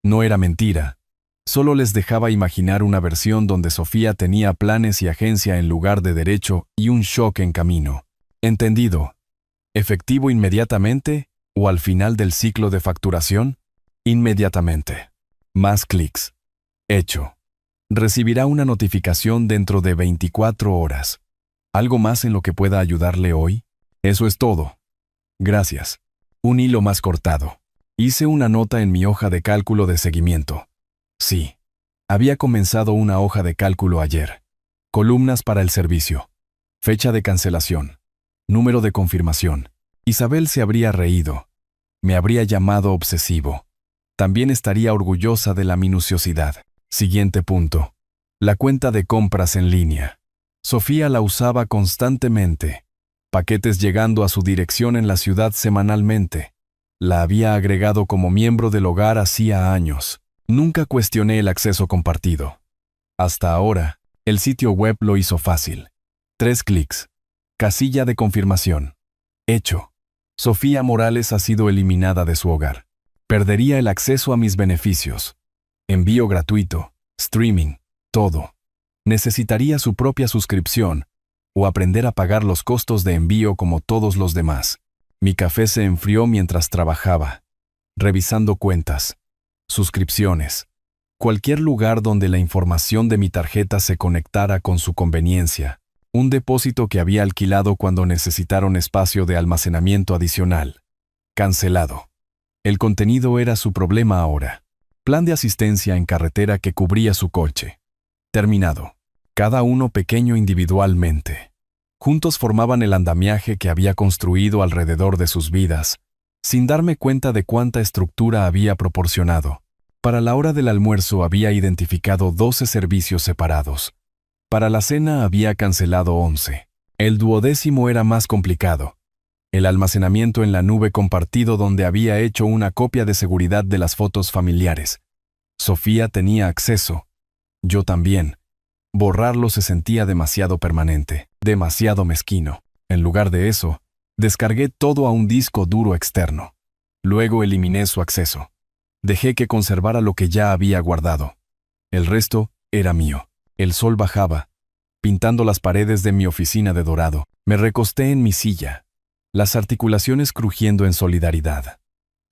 No era mentira. Solo les dejaba imaginar una versión donde Sofía tenía planes y agencia en lugar de derecho y un shock en camino. ¿Entendido? ¿Efectivo inmediatamente o al final del ciclo de facturación? Inmediatamente. Más clics. Hecho. Recibirá una notificación dentro de 24 horas. ¿Algo más en lo que pueda ayudarle hoy? Eso es todo. Gracias. Un hilo más cortado. Hice una nota en mi hoja de cálculo de seguimiento. Sí. Había comenzado una hoja de cálculo ayer. Columnas para el servicio. Fecha de cancelación. Número de confirmación. Isabel se habría reído. Me habría llamado obsesivo. También estaría orgullosa de la minuciosidad. Siguiente punto. La cuenta de compras en línea. Sofía la usaba constantemente. Paquetes llegando a su dirección en la ciudad semanalmente. La había agregado como miembro del hogar hacía años. Nunca cuestioné el acceso compartido. Hasta ahora, el sitio web lo hizo fácil. 3 clics. Casilla de confirmación. Hecho. Sofía Morales ha sido eliminada de su hogar. Perdería el acceso a mis beneficios. Envío gratuito, streaming, todo. Necesitaría su propia suscripción o aprender a pagar los costos de envío como todos los demás. Mi café se enfrió mientras trabajaba, revisando cuentas, suscripciones, cualquier lugar donde la información de mi tarjeta se conectara con su conveniencia, un depósito que había alquilado cuando necesitaron espacio de almacenamiento adicional. Cancelado. El contenido era su problema ahora. Plan de asistencia en carretera que cubría su coche. Terminado. Cada uno pequeño individualmente. Juntos formaban el andamiaje que había construido alrededor de sus vidas, sin darme cuenta de cuánta estructura había proporcionado. Para la hora del almuerzo había identificado 12 servicios separados. Para la cena había cancelado 11. El 12º era más complicado. El almacenamiento en la nube compartido donde había hecho una copia de seguridad de las fotos familiares. Sofía tenía acceso. Yo también. Borrarlo se sentía demasiado permanente, demasiado mezquino. En lugar de eso, descargué todo a un disco duro externo. Luego eliminé su acceso. Dejé que conservara lo que ya había guardado. El resto era mío. El sol bajaba, pintando las paredes de mi oficina de dorado. Me recosté en mi silla, las articulaciones crujiendo en solidaridad.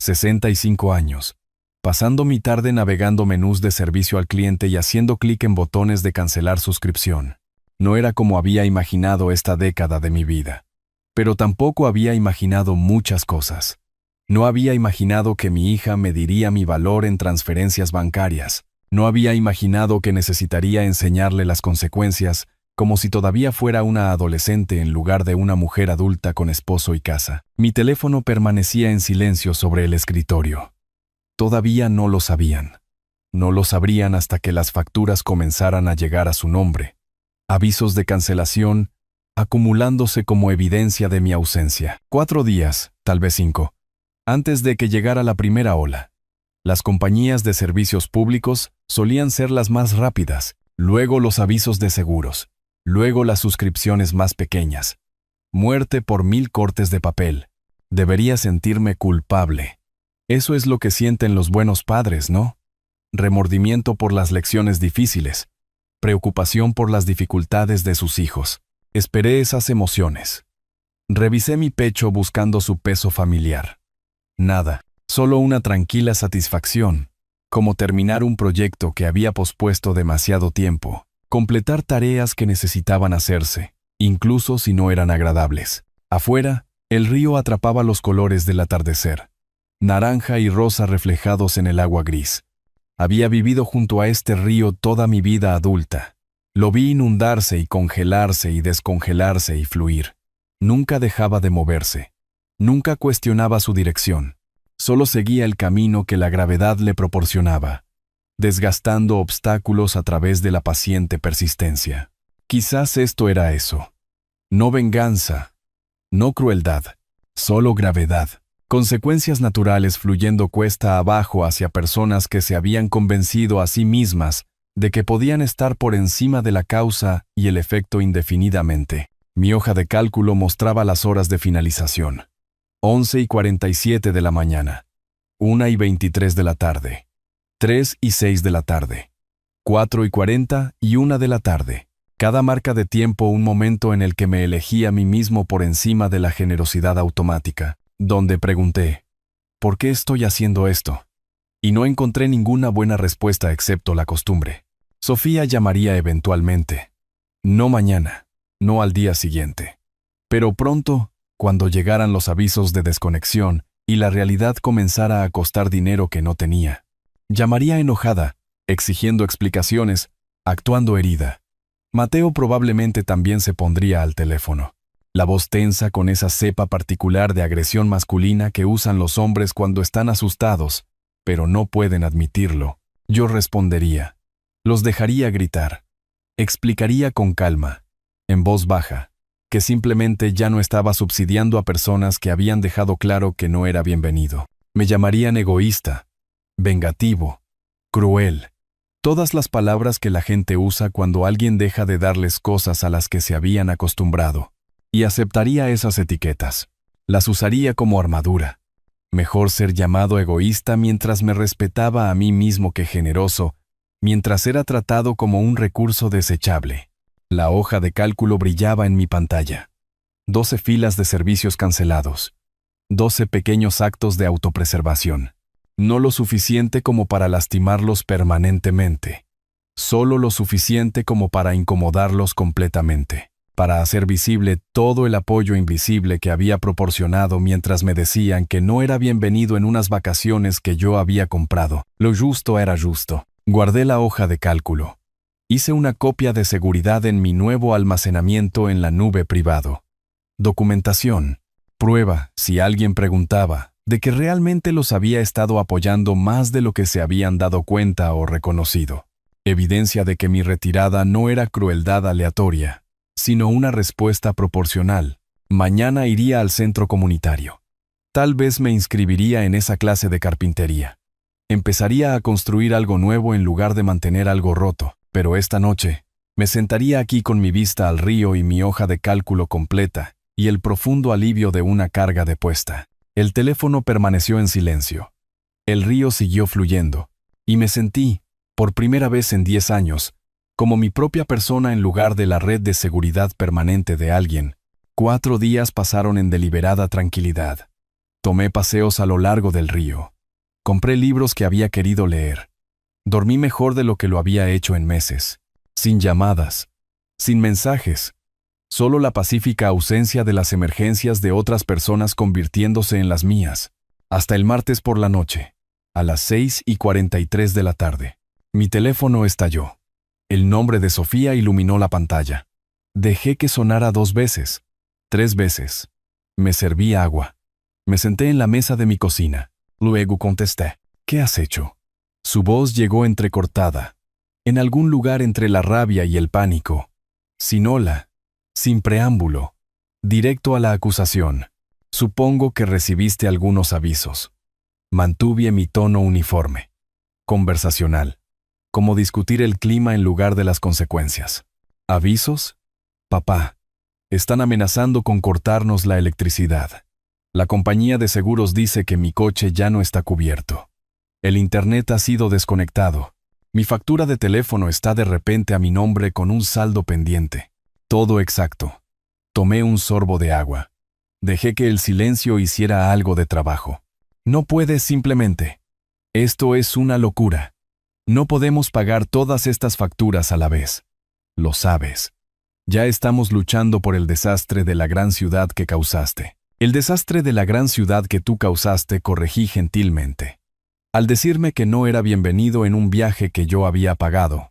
65 años. Pasando mi tarde navegando menús de servicio al cliente y haciendo clic en botones de cancelar suscripción. No era como había imaginado esta década de mi vida. Pero tampoco había imaginado muchas cosas. No había imaginado que mi hija mediría mi valor en transferencias bancarias. No había imaginado que necesitaría enseñarle las consecuencias, como si todavía fuera una adolescente en lugar de una mujer adulta con esposo y casa. Mi teléfono permanecía en silencio sobre el escritorio. Todavía no lo sabían. No lo sabrían hasta que las facturas comenzaran a llegar a su nombre. Avisos de cancelación, acumulándose como evidencia de mi ausencia. 4 días, tal vez 5, antes de que llegara la primera ola. Las compañías de servicios públicos solían ser las más rápidas, luego los avisos de seguros, luego las suscripciones más pequeñas. Muerte por 1000 cortes de papel. Debería sentirme culpable. Eso es lo que sienten los buenos padres, ¿no? Remordimiento por las lecciones difíciles, preocupación por las dificultades de sus hijos. Esperé esas emociones. Revisé mi pecho buscando su peso familiar. Nada. Solo una tranquila satisfacción, como terminar un proyecto que había pospuesto demasiado tiempo, completar tareas que necesitaban hacerse, incluso si no eran agradables. Afuera, el río atrapaba los colores del atardecer, naranja y rosa reflejados en el agua gris. Había vivido junto a este río toda mi vida adulta. Lo vi inundarse y congelarse y descongelarse y fluir. Nunca dejaba de moverse. Nunca cuestionaba su dirección. Solo seguía el camino que la gravedad le proporcionaba, desgastando obstáculos a través de la paciente persistencia. Quizás esto era eso. No venganza, no crueldad, solo gravedad. Consecuencias naturales fluyendo cuesta abajo hacia personas que se habían convencido a sí mismas de que podían estar por encima de la causa y el efecto indefinidamente. Mi hoja de cálculo mostraba las horas de finalización. 11:47 de la mañana, 1:23 de la tarde, 3 y 6 de la tarde. 4 y 40 y 1 de la tarde. Cada marca de tiempo un momento en el que me elegí a mí mismo por encima de la generosidad automática, donde pregunté, ¿por qué estoy haciendo esto? Y no encontré ninguna buena respuesta excepto la costumbre. Sofía llamaría eventualmente. No mañana, no al día siguiente. Pero pronto, cuando llegaran los avisos de desconexión y la realidad comenzara a costar dinero que no tenía. Llamaría enojada, exigiendo explicaciones, actuando herida. Mateo probablemente también se pondría al teléfono. La voz tensa con esa cepa particular de agresión masculina que usan los hombres cuando están asustados, pero no pueden admitirlo. Yo respondería. Los dejaría gritar. Explicaría con calma, en voz baja, que simplemente ya no estaba subsidiando a personas que habían dejado claro que no era bienvenido. Me llamarían egoísta, vengativo, cruel. Todas las palabras que la gente usa cuando alguien deja de darles cosas a las que se habían acostumbrado. Y aceptaría esas etiquetas. Las usaría como armadura. Mejor ser llamado egoísta mientras me respetaba a mí mismo que generoso, mientras era tratado como un recurso desechable. La hoja de cálculo brillaba en mi pantalla. 12 filas de servicios cancelados. 12 pequeños actos de autopreservación. No lo suficiente como para lastimarlos permanentemente. Solo lo suficiente como para incomodarlos completamente. Para hacer visible todo el apoyo invisible que había proporcionado mientras me decían que no era bienvenido en unas vacaciones que yo había comprado. Lo justo era justo. Guardé la hoja de cálculo. Hice una copia de seguridad en mi nuevo almacenamiento en la nube privado. Documentación. Prueba, si alguien preguntaba, de que realmente los había estado apoyando más de lo que se habían dado cuenta o reconocido. Evidencia de que mi retirada no era crueldad aleatoria, sino una respuesta proporcional. Mañana iría al centro comunitario. Tal vez me inscribiría en esa clase de carpintería. Empezaría a construir algo nuevo en lugar de mantener algo roto, pero esta noche me sentaría aquí con mi vista al río y mi hoja de cálculo completa y el profundo alivio de una carga depuesta. El teléfono permaneció en silencio. El río siguió fluyendo, y me sentí, por primera vez en 10 años, como mi propia persona en lugar de la red de seguridad permanente de alguien. 4 días pasaron en deliberada tranquilidad. Tomé paseos a lo largo del río. Compré libros que había querido leer. Dormí mejor de lo que lo había hecho en meses. Sin llamadas, sin mensajes. Solo la pacífica ausencia de las emergencias de otras personas convirtiéndose en las mías. Hasta el martes por la noche, a las 6:43 de la tarde. Mi teléfono estalló. El nombre de Sofía iluminó la pantalla. Dejé que sonara 2 veces, 3 veces. Me serví agua. Me senté en la mesa de mi cocina. Luego contesté. ¿Qué has hecho? Su voz llegó entrecortada, en algún lugar entre la rabia y el pánico. Sin hola, sin preámbulo, directo a la acusación. Supongo que recibiste algunos avisos. Mantuve mi tono uniforme, conversacional, como discutir el clima en lugar de las consecuencias. ¿Avisos? Papá, están amenazando con cortarnos la electricidad. La compañía de seguros dice que mi coche ya no está cubierto. El internet ha sido desconectado. Mi factura de teléfono está de repente a mi nombre con un saldo pendiente. Todo exacto. Tomé un sorbo de agua. Dejé que el silencio hiciera algo de trabajo. No puedes simplemente. Esto es una locura. No podemos pagar todas estas facturas a la vez. Lo sabes. Ya estamos luchando por el desastre de la gran ciudad que causaste. El desastre de la gran ciudad que tú causaste, corregí gentilmente. Al decirme que no era bienvenido en un viaje que yo había pagado,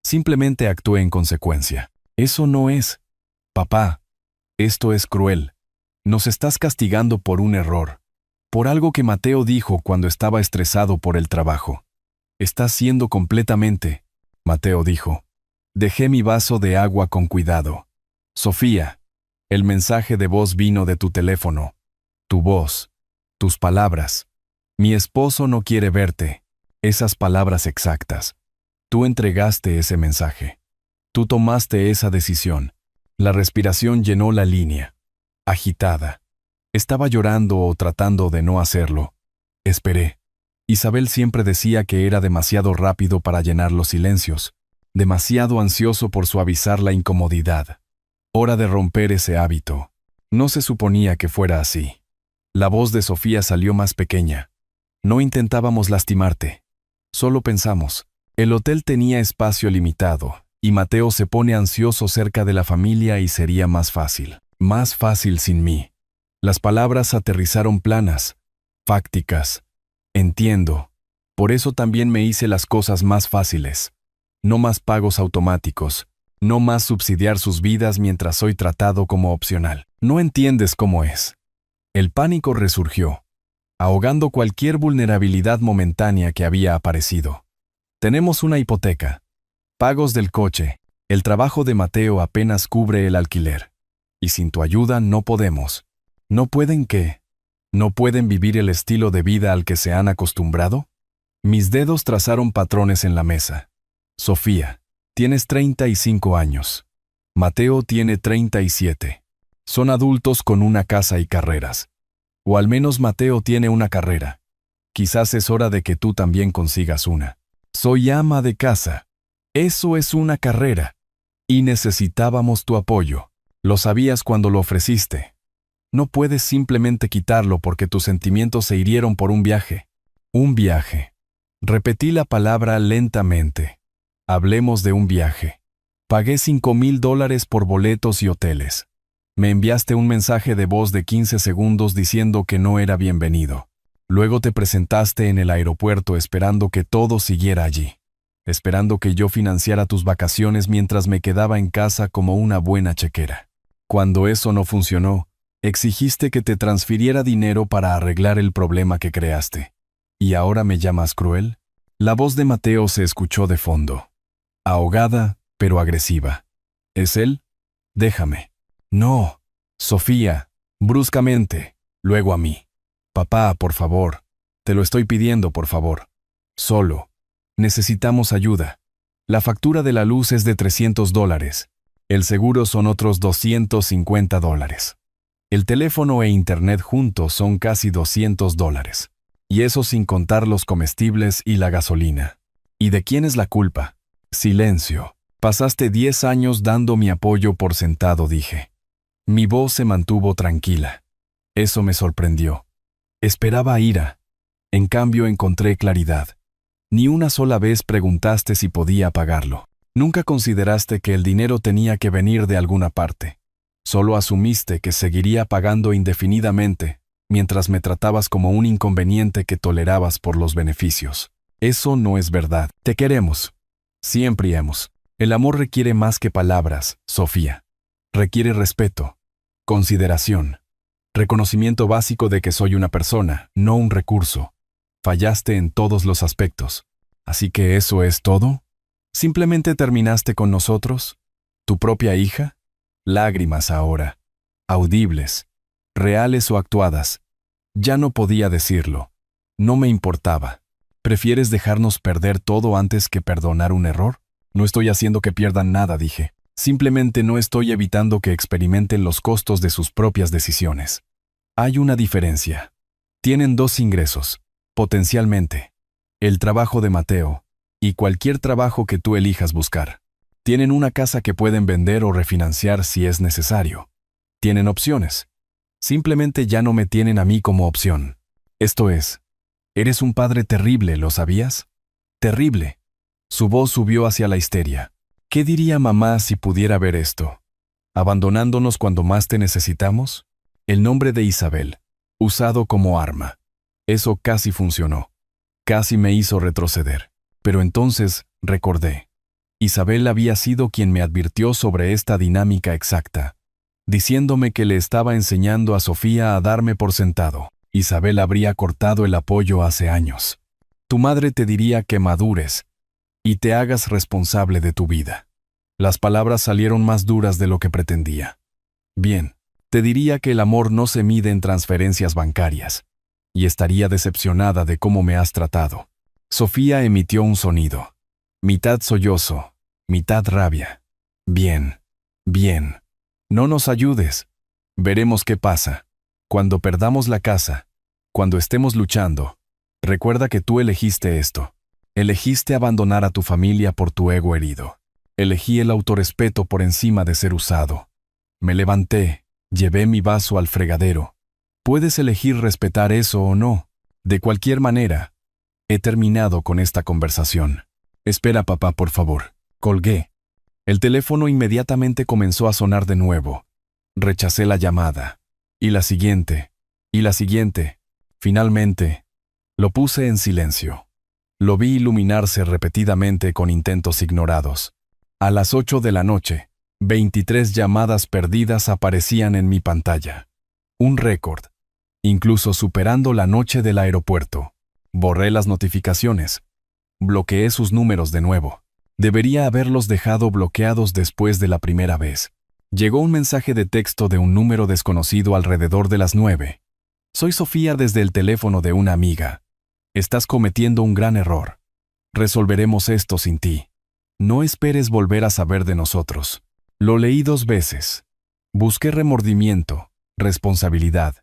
simplemente actué en consecuencia. Eso no es. Papá, esto es cruel. Nos estás castigando por un error. Por algo que Mateo dijo cuando estaba estresado por el trabajo. Estás siendo completamente, Mateo dijo. Dejé mi vaso de agua con cuidado. Sofía, el mensaje de voz vino de tu teléfono. Tu voz. Tus palabras. Mi esposo no quiere verte. Esas palabras exactas. Tú entregaste ese mensaje. Tú tomaste esa decisión. La respiración llenó la línea. Agitada. Estaba llorando o tratando de no hacerlo. Esperé. Isabel siempre decía que era demasiado rápido para llenar los silencios, demasiado ansioso por suavizar la incomodidad. Hora de romper ese hábito. No se suponía que fuera así. La voz de Sofía salió más pequeña. No intentábamos lastimarte. Solo pensamos. El hotel tenía espacio limitado, y Mateo se pone ansioso cerca de la familia y sería más fácil. Más fácil sin mí. Las palabras aterrizaron planas, fácticas. Entiendo. Por eso también me hice las cosas más fáciles. No más pagos automáticos. No más subsidiar sus vidas mientras soy tratado como opcional. No entiendes cómo es. El pánico resurgió, ahogando cualquier vulnerabilidad momentánea que había aparecido. Tenemos una hipoteca, pagos del coche, el trabajo de Mateo apenas cubre el alquiler. Y sin tu ayuda no podemos. ¿No pueden qué? ¿No pueden vivir el estilo de vida al que se han acostumbrado? Mis dedos trazaron patrones en la mesa. Sofía, tienes 35 años. Mateo tiene 37. Son adultos con una casa y carreras. O al menos Mateo tiene una carrera. Quizás es hora de que tú también consigas una. Soy ama de casa. Eso es una carrera. Y necesitábamos tu apoyo. Lo sabías cuando lo ofreciste. No puedes simplemente quitarlo porque tus sentimientos se hirieron por un viaje. Un viaje. Repetí la palabra lentamente. Hablemos de un viaje. Pagué $5,000 por boletos y hoteles. Me enviaste un mensaje de voz de 15 segundos diciendo que no era bienvenido. Luego te presentaste en el aeropuerto esperando que todo siguiera allí. Esperando que yo financiara tus vacaciones mientras me quedaba en casa como una buena chequera. Cuando eso no funcionó, exigiste que te transfiriera dinero para arreglar el problema que creaste. ¿Y ahora me llamas cruel? La voz de Mateo se escuchó de fondo. Ahogada, pero agresiva. ¿Es él? Déjame. No. Sofía, bruscamente, luego a mí. Papá, por favor. Te lo estoy pidiendo, por favor. Solo. Necesitamos ayuda. La factura de la luz es de $300. El seguro son otros $250. El teléfono e internet juntos son casi $200. Y eso sin contar los comestibles y la gasolina. ¿Y de quién es la culpa? Silencio. Pasaste 10 años dando mi apoyo por sentado, dije. Mi voz se mantuvo tranquila. Eso me sorprendió. Esperaba ira. En cambio encontré claridad. Ni una sola vez preguntaste si podía pagarlo. Nunca consideraste que el dinero tenía que venir de alguna parte. Solo asumiste que seguiría pagando indefinidamente, mientras me tratabas como un inconveniente que tolerabas por los beneficios. Eso no es verdad. Te queremos. Siempre hemos. El amor requiere más que palabras, Sofía. Requiere respeto, consideración, reconocimiento básico de que soy una persona, no un recurso. Fallaste en todos los aspectos. ¿Así que eso es todo? ¿Simplemente terminaste con nosotros? ¿Tu propia hija? Lágrimas ahora, audibles, reales o actuadas. Ya no podía decirlo. No me importaba. ¿Prefieres dejarnos perder todo antes que perdonar un error? No estoy haciendo que pierdan nada, dije. Simplemente no estoy evitando que experimenten los costos de sus propias decisiones. Hay una diferencia. Tienen 2 ingresos, potencialmente. El trabajo de Mateo y cualquier trabajo que tú elijas buscar. Tienen una casa que pueden vender o refinanciar si es necesario. Tienen opciones. Simplemente ya no me tienen a mí como opción. Esto es, eres un padre terrible, ¿lo sabías? Terrible. Su voz subió hacia la histeria. ¿Qué diría mamá si pudiera ver esto? ¿Abandonándonos cuando más te necesitamos? El nombre de Isabel, usado como arma. Eso casi funcionó. Casi me hizo retroceder. Pero entonces recordé. Isabel había sido quien me advirtió sobre esta dinámica exacta, diciéndome que le estaba enseñando a Sofía a darme por sentado. Isabel habría cortado el apoyo hace años. Tu madre te diría que madures y te hagas responsable de tu vida. Las palabras salieron más duras de lo que pretendía. Bien, te diría que el amor no se mide en transferencias bancarias, y estaría decepcionada de cómo me has tratado. Sofía emitió un sonido. Mitad sollozo, mitad rabia. Bien, bien. No nos ayudes. Veremos qué pasa. Cuando perdamos la casa, cuando estemos luchando, Recuerda que tú elegiste esto. Elegiste abandonar a tu familia por tu ego herido. Elegí el autorrespeto por encima de ser usado. Me levanté, llevé mi vaso al fregadero. Puedes elegir respetar eso o no. De cualquier manera, he terminado con esta conversación. Espera, papá, por favor. Colgué. El teléfono inmediatamente comenzó a sonar de nuevo. Rechacé la llamada. Y la siguiente. Y la siguiente. Finalmente, lo puse en silencio. Lo vi iluminarse repetidamente con intentos ignorados. A las 8 de la noche, 23 llamadas perdidas aparecían en mi pantalla. Un récord. Incluso superando la noche del aeropuerto. Borré las notificaciones. Bloqueé sus números de nuevo. Debería haberlos dejado bloqueados después de la primera vez. Llegó un mensaje de texto de un número desconocido alrededor de las 9. Soy Sofía desde el teléfono de una amiga. Estás cometiendo un gran error. Resolveremos esto sin ti. No esperes volver a saber de nosotros. Lo leí 2 veces. Busqué remordimiento, responsabilidad,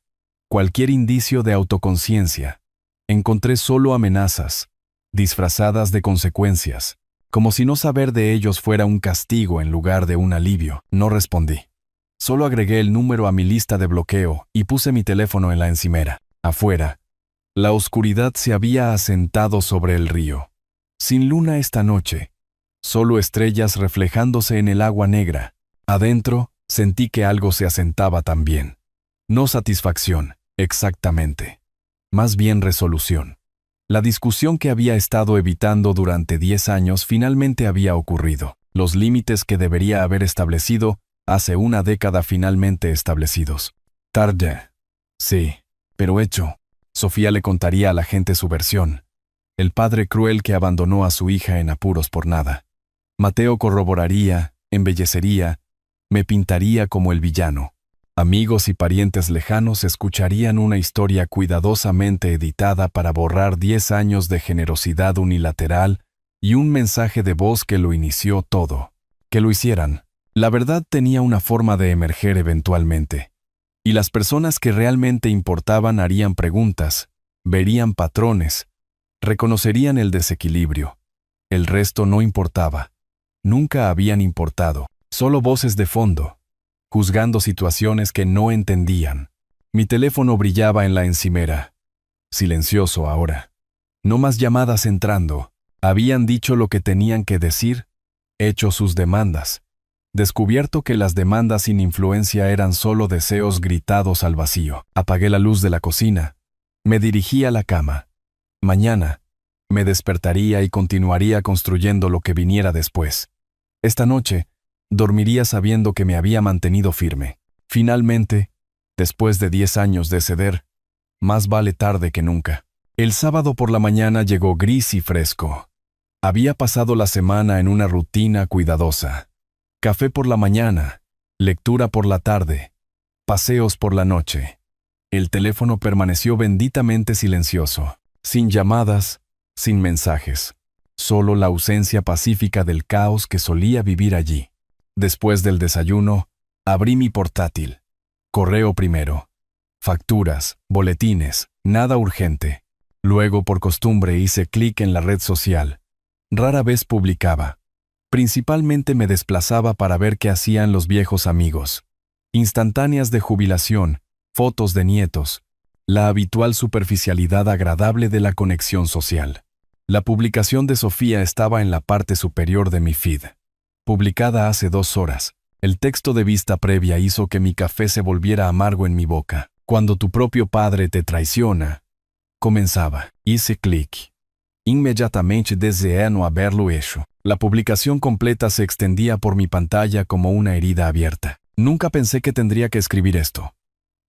cualquier indicio de autoconciencia. Encontré solo amenazas, disfrazadas de consecuencias, como si no saber de ellos fuera un castigo en lugar de un alivio. No respondí. Solo agregué el número a mi lista de bloqueo y puse mi teléfono en la encimera. Afuera, la oscuridad se había asentado sobre el río. Sin luna esta noche, solo estrellas reflejándose en el agua negra. Adentro, sentí que algo se asentaba también. No satisfacción, exactamente. Más bien resolución. La discusión que había estado evitando durante 10 años finalmente había ocurrido. Los límites que debería haber establecido hace una década finalmente establecidos. Tarde. Sí, pero hecho. Sofía le contaría a la gente su versión. El padre cruel que abandonó a su hija en apuros por nada. Mateo corroboraría, embellecería, me pintaría como el villano. Amigos y parientes lejanos escucharían una historia cuidadosamente editada para borrar 10 años de generosidad unilateral y un mensaje de voz que lo inició todo. Que lo hicieran. La verdad tenía una forma de emerger eventualmente. Y las personas que realmente importaban harían preguntas, verían patrones, reconocerían el desequilibrio. El resto no importaba. Nunca habían importado. Solo voces de fondo, juzgando situaciones que no entendían. Mi teléfono brillaba en la encimera. Silencioso ahora. No más llamadas entrando. Habían dicho lo que tenían que decir, hecho sus demandas. Descubierto que las demandas sin influencia eran solo deseos gritados al vacío. Apagué la luz de la cocina. Me dirigí a la cama. Mañana, me despertaría y continuaría construyendo lo que viniera después. Esta noche, dormiría sabiendo que me había mantenido firme. Finalmente, después de 10 años de ceder, más vale tarde que nunca. El sábado por la mañana llegó gris y fresco. Había pasado la semana en una rutina cuidadosa. Café por la mañana, lectura por la tarde, paseos por la noche. El teléfono permaneció benditamente silencioso, sin llamadas, sin mensajes. Solo la ausencia pacífica del caos que solía vivir allí. Después del desayuno, abrí mi portátil. Correo primero. Facturas, boletines, nada urgente. Luego, por costumbre, hice clic en la red social. Rara vez publicaba. Principalmente me desplazaba para ver qué hacían los viejos amigos. Instantáneas de jubilación, fotos de nietos, la habitual superficialidad agradable de la conexión social. La publicación de Sofía estaba en la parte superior de mi feed. Publicada hace 2 horas. El texto de vista previa hizo que mi café se volviera amargo en mi boca. Cuando tu propio padre te traiciona. Comenzaba. Hice clic. Inmediatamente deseé no haberlo hecho. La publicación completa se extendía por mi pantalla como una herida abierta. Nunca pensé que tendría que escribir esto.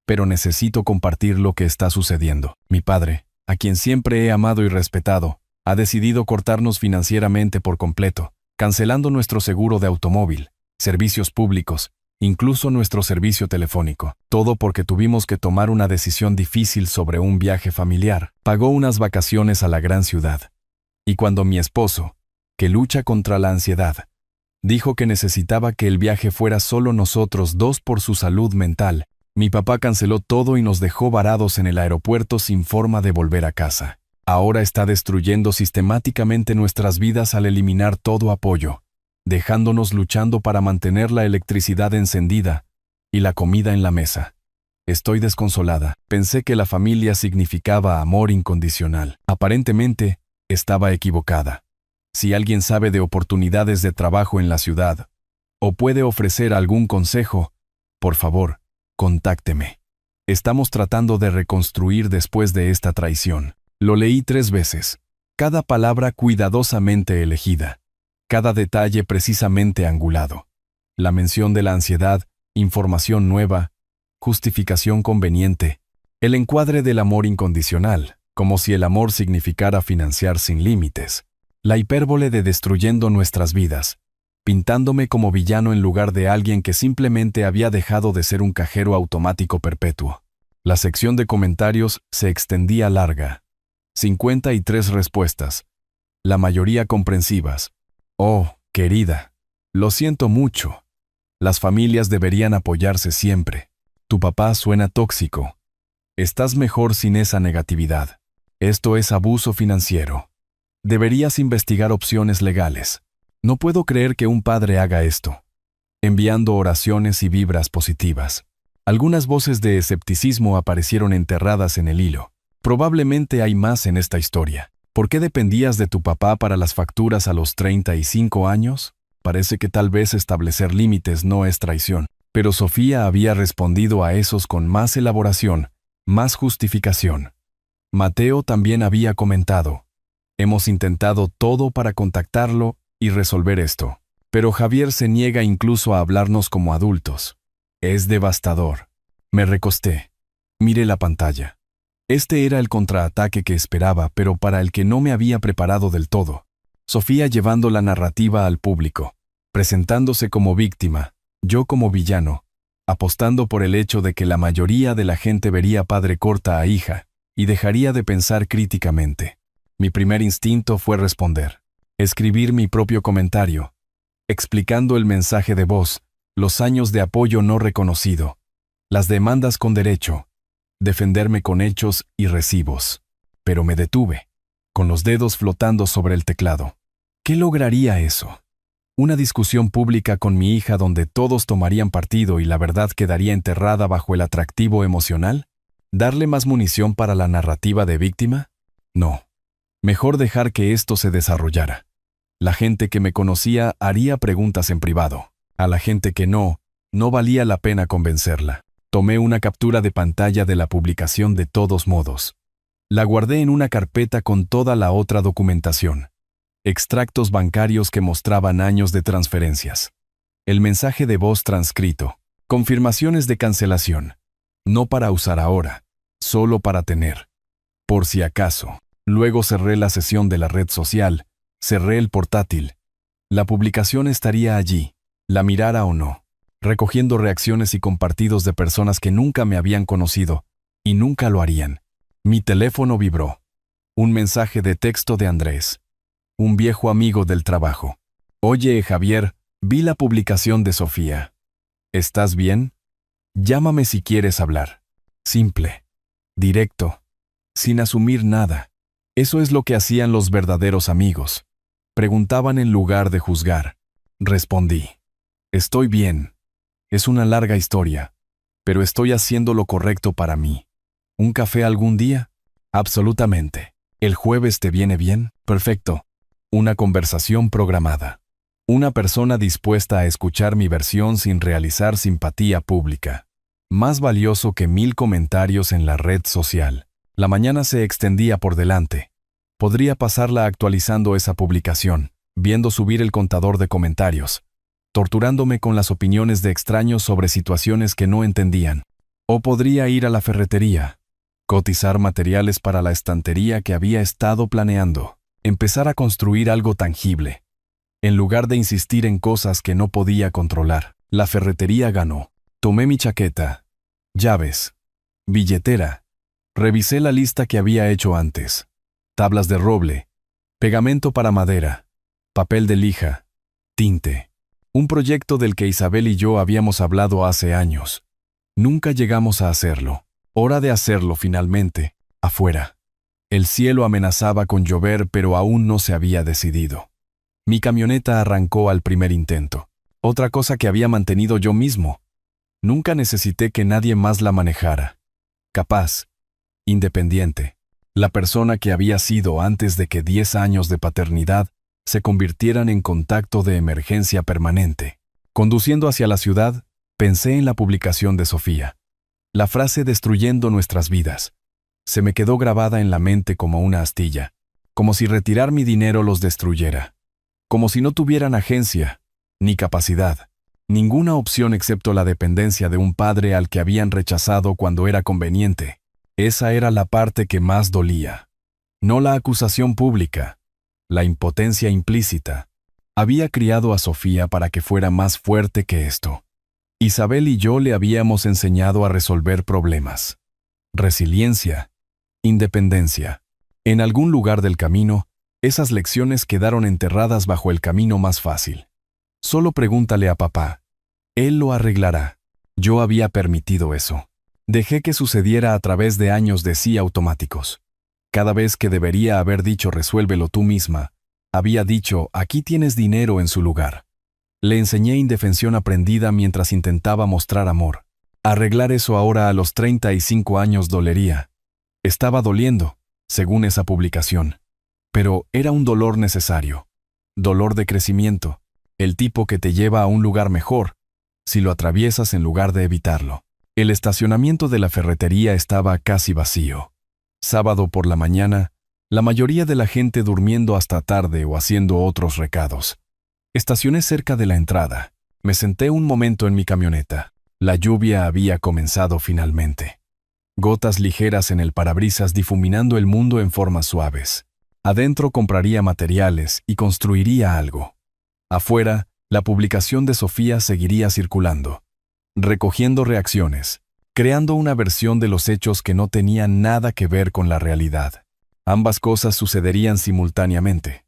Pero necesito compartir lo que está sucediendo. Mi padre, a quien siempre he amado y respetado, ha decidido cortarnos financieramente por completo, cancelando nuestro seguro de automóvil, servicios públicos, incluso nuestro servicio telefónico. Todo porque tuvimos que tomar una decisión difícil sobre un viaje familiar. Pagó unas vacaciones a la gran ciudad. Y cuando mi esposo, que lucha contra la ansiedad, dijo que necesitaba que el viaje fuera solo nosotros 2 por su salud mental, mi papá canceló todo y nos dejó varados en el aeropuerto sin forma de volver a casa. Ahora está destruyendo sistemáticamente nuestras vidas al eliminar todo apoyo, dejándonos luchando para mantener la electricidad encendida y la comida en la mesa. Estoy desconsolada. Pensé que la familia significaba amor incondicional. Aparentemente, estaba equivocada. Si alguien sabe de oportunidades de trabajo en la ciudad, o puede ofrecer algún consejo, por favor, contácteme. Estamos tratando de reconstruir después de esta traición. Lo leí 3 veces. Cada palabra cuidadosamente elegida. Cada detalle precisamente angulado. La mención de la ansiedad, información nueva, justificación conveniente. El encuadre del amor incondicional, como si el amor significara financiar sin límites. La hipérbole de destruyendo nuestras vidas, pintándome como villano en lugar de alguien que simplemente había dejado de ser un cajero automático perpetuo. La sección de comentarios se extendía larga. 53 respuestas, la mayoría comprensivas. Oh, querida, lo siento mucho. Las familias deberían apoyarse siempre. Tu papá suena tóxico. Estás mejor sin esa negatividad. Esto es abuso financiero. Deberías investigar opciones legales. No puedo creer que un padre haga esto. Enviando oraciones y vibras positivas. Algunas voces de escepticismo aparecieron enterradas en el hilo. Probablemente hay más en esta historia. ¿Por qué dependías de tu papá para las facturas a los 35 años? Parece que tal vez establecer límites no es traición. Pero Sofía había respondido a esos con más elaboración, más justificación. Mateo también había comentado: hemos intentado todo para contactarlo y resolver esto, pero Javier se niega incluso a hablarnos como adultos. Es devastador. Me recosté. Miré la pantalla. Este era el contraataque que esperaba, pero para el que no me había preparado del todo. Sofía llevando la narrativa al público, presentándose como víctima, yo como villano, apostando por el hecho de que la mayoría de la gente vería padre corta a hija y dejaría de pensar críticamente. Mi primer instinto fue responder, escribir mi propio comentario, explicando el mensaje de voz, los años de apoyo no reconocido, las demandas con derecho, defenderme con hechos y recibos. Pero me detuve, con los dedos flotando sobre el teclado. ¿Qué lograría eso? ¿Una discusión pública con mi hija donde todos tomarían partido y la verdad quedaría enterrada bajo el atractivo emocional? ¿Darle más munición para la narrativa de víctima? No. Mejor dejar que esto se desarrollara. La gente que me conocía haría preguntas en privado. A la gente que no valía la pena convencerla. Tomé una captura de pantalla de la publicación de todos modos. La guardé en una carpeta con toda la otra documentación. Extractos bancarios que mostraban años de transferencias. El mensaje de voz transcrito. Confirmaciones de cancelación. No para usar ahora, solo para tener. Por si acaso. Luego cerré la sesión de la red social, cerré el portátil. La publicación estaría allí, la mirara o no, recogiendo reacciones y compartidos de personas que nunca me habían conocido y nunca lo harían. Mi teléfono vibró. Un mensaje de texto de Andrés, un viejo amigo del trabajo. Oye, Javier, vi la publicación de Sofía. ¿Estás bien? Llámame si quieres hablar. Simple, directo, sin asumir nada. Eso es lo que hacían los verdaderos amigos. Preguntaban en lugar de juzgar. Respondí. Estoy bien. Es una larga historia, pero estoy haciendo lo correcto para mí. ¿Un café algún día? Absolutamente. ¿El jueves te viene bien? Perfecto. Una conversación programada. Una persona dispuesta a escuchar mi versión sin realizar simpatía pública. Más valioso que 1000 comentarios en la red social. La mañana se extendía por delante. Podría pasarla actualizando esa publicación, viendo subir el contador de comentarios, torturándome con las opiniones de extraños sobre situaciones que no entendían. O podría ir a la ferretería, cotizar materiales para la estantería que había estado planeando, empezar a construir algo tangible, en lugar de insistir en cosas que no podía controlar. La ferretería ganó. Tomé mi chaqueta, llaves, billetera. Revisé la lista que había hecho antes. Tablas de roble, pegamento para madera, papel de lija, tinte. Un proyecto del que Isabel y yo habíamos hablado hace años. Nunca llegamos a hacerlo. Hora de hacerlo finalmente, afuera. El cielo amenazaba con llover, pero aún no se había decidido. Mi camioneta arrancó al primer intento. Otra cosa que había mantenido yo mismo. Nunca necesité que nadie más la manejara. Capaz, independiente, la persona que había sido antes de que 10 años de paternidad se convirtieran en contacto de emergencia permanente. Conduciendo hacia la ciudad, pensé en la publicación de Sofía. La frase destruyendo nuestras vidas. Se me quedó grabada en la mente como una astilla, como si retirar mi dinero los destruyera. Como si no tuvieran agencia, ni capacidad, ninguna opción excepto la dependencia de un padre al que habían rechazado cuando era conveniente. Esa era la parte que más dolía. No la acusación pública, la impotencia implícita. Había criado a Sofía para que fuera más fuerte que esto. Isabel y yo le habíamos enseñado a resolver problemas. Resiliencia, independencia. En algún lugar del camino, esas lecciones quedaron enterradas bajo el camino más fácil. Solo pregúntale a papá. Él lo arreglará. Yo había permitido eso. Dejé que sucediera a través de años de sí automáticos. Cada vez que debería haber dicho resuélvelo tú misma, había dicho aquí tienes dinero en su lugar. Le enseñé indefensión aprendida mientras intentaba mostrar amor. Arreglar eso ahora a los 35 años dolería. Estaba doliendo, según esa publicación. Pero era un dolor necesario. Dolor de crecimiento. El tipo que te lleva a un lugar mejor, si lo atraviesas en lugar de evitarlo. El estacionamiento de la ferretería estaba casi vacío. Sábado por la mañana, la mayoría de la gente durmiendo hasta tarde o haciendo otros recados. Estacioné cerca de la entrada. Me senté un momento en mi camioneta. La lluvia había comenzado finalmente. Gotas ligeras en el parabrisas difuminando el mundo en formas suaves. Adentro compraría materiales y construiría algo. Afuera, la publicación de Sofía seguiría circulando, recogiendo reacciones, creando una versión de los hechos que no tenían nada que ver con la realidad. Ambas cosas sucederían simultáneamente.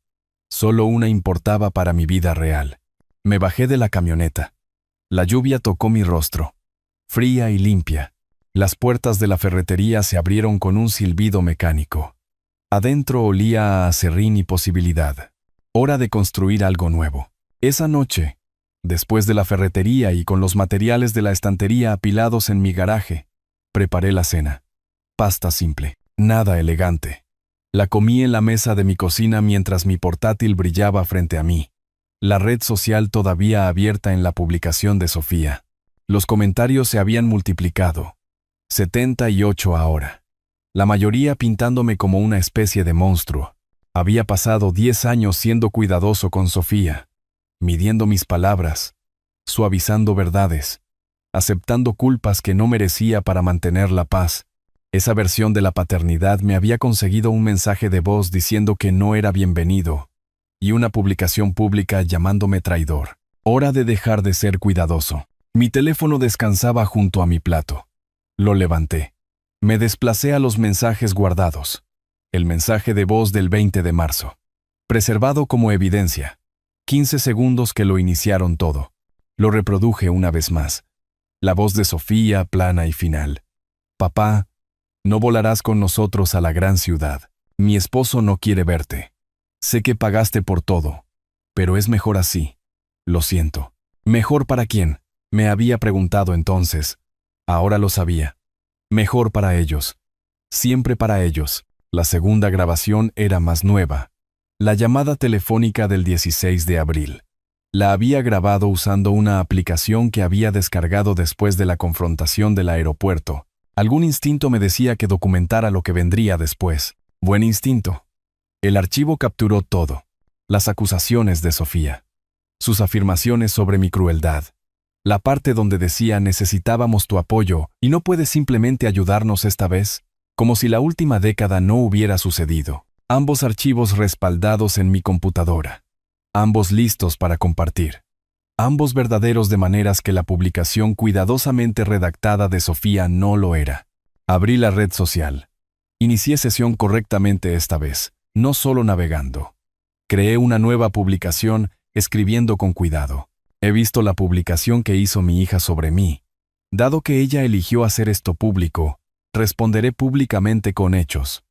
Solo una importaba para mi vida real. Me bajé de la camioneta. La lluvia tocó mi rostro, fría y limpia. Las puertas de la ferretería se abrieron con un silbido mecánico. Adentro olía a aserrín y posibilidad. Hora de construir algo nuevo. Esa noche, después de la ferretería y con los materiales de la estantería apilados en mi garaje, preparé la cena. Pasta simple, nada elegante. La comí en la mesa de mi cocina mientras mi portátil brillaba frente a mí. La red social todavía abierta en la publicación de Sofía. Los comentarios se habían multiplicado. 78 ahora. La mayoría pintándome como una especie de monstruo. Había pasado 10 años siendo cuidadoso con Sofía, midiendo mis palabras, suavizando verdades, aceptando culpas que no merecía para mantener la paz. Esa versión de la paternidad me había conseguido un mensaje de voz diciendo que no era bienvenido, y una publicación pública llamándome traidor. Hora de dejar de ser cuidadoso. Mi teléfono descansaba junto a mi plato. Lo levanté. Me desplacé a los mensajes guardados. El mensaje de voz del 20 de marzo. Preservado como evidencia. 15 segundos que lo iniciaron todo. Lo reproduje una vez más. La voz de Sofía, plana y final. Papá, no volarás con nosotros a la gran ciudad. Mi esposo no quiere verte. Sé que pagaste por todo, pero es mejor así. Lo siento. ¿Mejor para quién? Me había preguntado entonces. Ahora lo sabía. Mejor para ellos. Siempre para ellos. La segunda grabación era más nueva. La llamada telefónica del 16 de abril. La había grabado usando una aplicación que había descargado después de la confrontación del aeropuerto. Algún instinto me decía que documentara lo que vendría después. Buen instinto. El archivo capturó todo. Las acusaciones de Sofía. Sus afirmaciones sobre mi crueldad. La parte donde decía necesitábamos tu apoyo y no puedes simplemente ayudarnos esta vez. Como si la última década no hubiera sucedido. Ambos archivos respaldados en mi computadora. Ambos listos para compartir. Ambos verdaderos de maneras que la publicación cuidadosamente redactada de Sofía no lo era. Abrí la red social. Inicié sesión correctamente esta vez, no solo navegando. Creé una nueva publicación, escribiendo con cuidado. He visto la publicación que hizo mi hija sobre mí. Dado que ella eligió hacer esto público, responderé públicamente con hechos.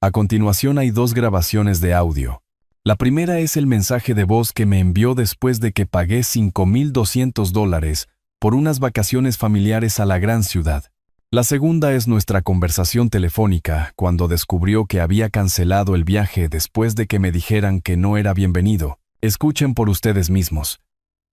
A continuación hay 2 grabaciones de audio. La primera es el mensaje de voz que me envió después de que pagué $5,200 por unas vacaciones familiares a la gran ciudad. La segunda es nuestra conversación telefónica cuando descubrió que había cancelado el viaje después de que me dijeran que no era bienvenido. Escuchen por ustedes mismos.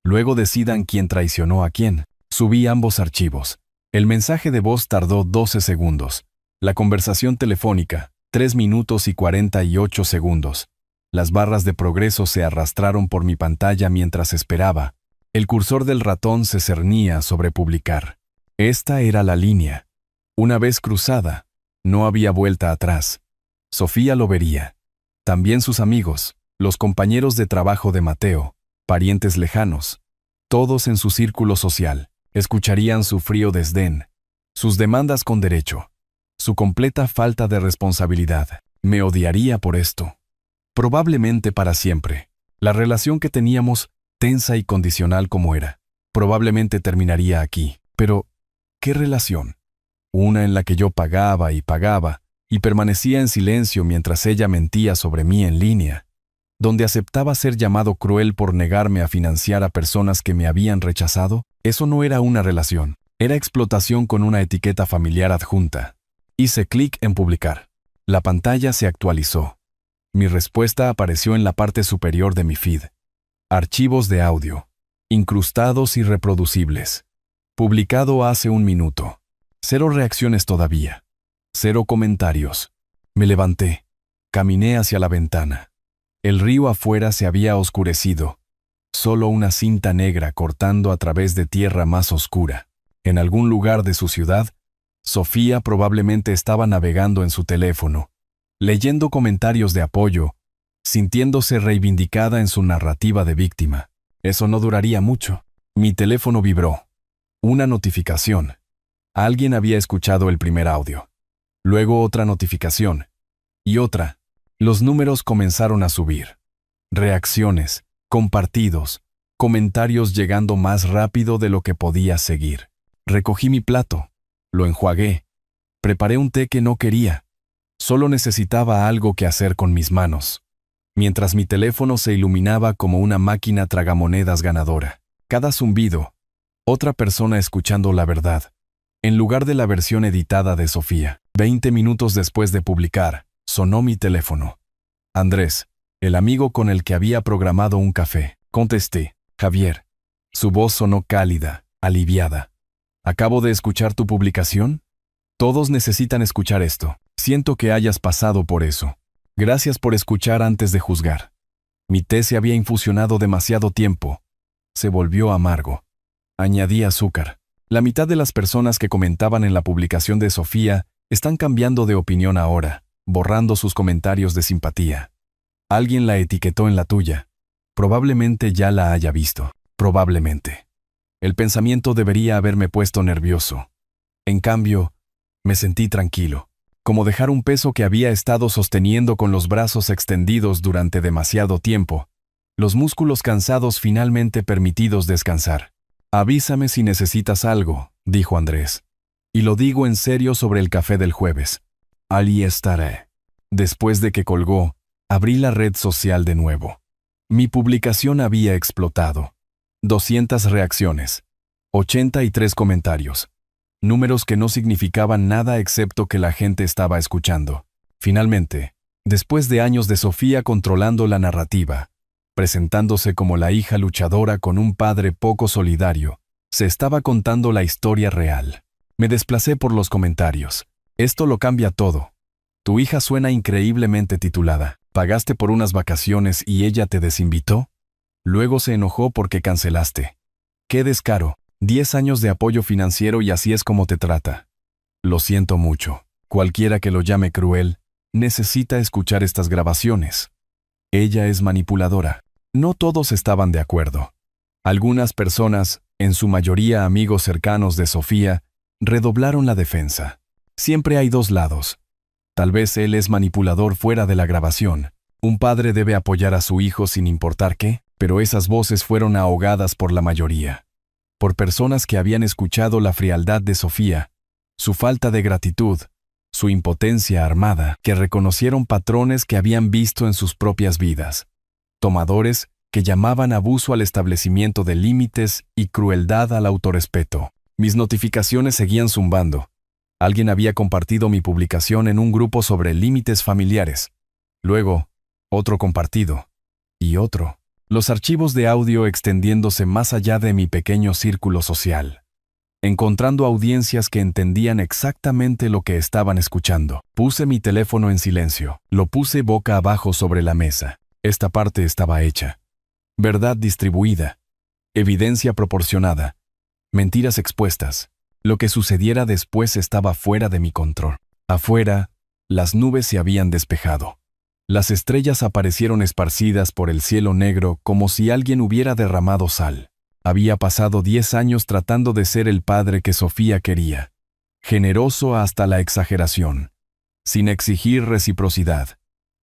Luego decidan quién traicionó a quién. Subí ambos archivos. El mensaje de voz tardó 12 segundos. La conversación telefónica, 3 minutos y 48 segundos. Las barras de progreso se arrastraron por mi pantalla mientras esperaba. El cursor del ratón se cernía sobre publicar. Esta era la línea. Una vez cruzada, no había vuelta atrás. Sofía lo vería. También sus amigos, los compañeros de trabajo de Mateo, parientes lejanos, todos en su círculo social, escucharían su frío desdén, sus demandas con derecho, su completa falta de responsabilidad. Me odiaría por esto. Probablemente para siempre. La relación que teníamos, tensa y condicional como era, probablemente terminaría aquí. Pero, ¿qué relación? Una en la que yo pagaba y permanecía en silencio mientras ella mentía sobre mí en línea, donde aceptaba ser llamado cruel por negarme a financiar a personas que me habían rechazado. Eso no era una relación, era explotación con una etiqueta familiar adjunta. Hice clic en publicar. La pantalla se actualizó. Mi respuesta apareció en la parte superior de mi feed. Archivos de audio, incrustados y reproducibles. Publicado hace 1 minuto. 0 reacciones todavía. 0 comentarios. Me levanté. Caminé hacia la ventana. El río afuera se había oscurecido. Solo una cinta negra cortando a través de tierra más oscura. En algún lugar de su ciudad, Sofía probablemente estaba navegando en su teléfono, leyendo comentarios de apoyo, sintiéndose reivindicada en su narrativa de víctima. Eso no duraría mucho. Mi teléfono vibró. Una notificación. Alguien había escuchado el primer audio. Luego otra notificación. Y otra. Los números comenzaron a subir. Reacciones, compartidos, comentarios llegando más rápido de lo que podía seguir. Recogí mi plato. Lo enjuagué. Preparé un té que no quería. Solo necesitaba algo que hacer con mis manos. Mientras mi teléfono se iluminaba como una máquina tragamonedas ganadora. Cada zumbido, otra persona escuchando la verdad, en lugar de la versión editada de Sofía. 20 minutos después de publicar, sonó mi teléfono. Andrés, el amigo con el que había programado un café. Contesté, Javier. Su voz sonó cálida, aliviada. ¿Acabo de escuchar tu publicación? Todos necesitan escuchar esto. Siento que hayas pasado por eso. Gracias por escuchar antes de juzgar. Mi té se había infusionado demasiado tiempo. Se volvió amargo. Añadí azúcar. La mitad de las personas que comentaban en la publicación de Sofía están cambiando de opinión ahora, borrando sus comentarios de simpatía. Alguien la etiquetó en la tuya. Probablemente ya la haya visto. Probablemente. El pensamiento debería haberme puesto nervioso. En cambio, me sentí tranquilo, como dejar un peso que había estado sosteniendo con los brazos extendidos durante demasiado tiempo, los músculos cansados finalmente permitidos descansar. Avísame si necesitas algo, dijo Andrés. Y lo digo en serio sobre el café del jueves. Allí estaré. Después de que colgó, abrí la red social de nuevo. Mi publicación había explotado. 200 reacciones. 83 comentarios. Números que no significaban nada excepto que la gente estaba escuchando. Finalmente, después de años de Sofía controlando la narrativa, presentándose como la hija luchadora con un padre poco solidario, se estaba contando la historia real. Me desplacé por los comentarios. Esto lo cambia todo. Tu hija suena increíblemente titulada. ¿Pagaste por unas vacaciones y ella te desinvitó? Luego se enojó porque cancelaste. ¡Qué descaro! 10 años de apoyo financiero y así es como te trata. Lo siento mucho. Cualquiera que lo llame cruel, necesita escuchar estas grabaciones. Ella es manipuladora. No todos estaban de acuerdo. Algunas personas, en su mayoría amigos cercanos de Sofía, redoblaron la defensa. Siempre hay 2 lados. Tal vez él es manipulador fuera de la grabación. Un padre debe apoyar a su hijo sin importar qué, pero esas voces fueron ahogadas por la mayoría. Por personas que habían escuchado la frialdad de Sofía, su falta de gratitud, su impotencia armada, que reconocieron patrones que habían visto en sus propias vidas. Tomadores que llamaban abuso al establecimiento de límites y crueldad al autorrespeto. Mis notificaciones seguían zumbando. Alguien había compartido mi publicación en un grupo sobre límites familiares. Luego, otro compartido. Y otro. Los archivos de audio extendiéndose más allá de mi pequeño círculo social. Encontrando audiencias que entendían exactamente lo que estaban escuchando. Puse mi teléfono en silencio. Lo puse boca abajo sobre la mesa. Esta parte estaba hecha. Verdad distribuida. Evidencia proporcionada. Mentiras expuestas. Lo que sucediera después estaba fuera de mi control. Afuera, las nubes se habían despejado. Las estrellas aparecieron esparcidas por el cielo negro como si alguien hubiera derramado sal. Había pasado 10 años tratando de ser el padre que Sofía quería. Generoso hasta la exageración. Sin exigir reciprocidad.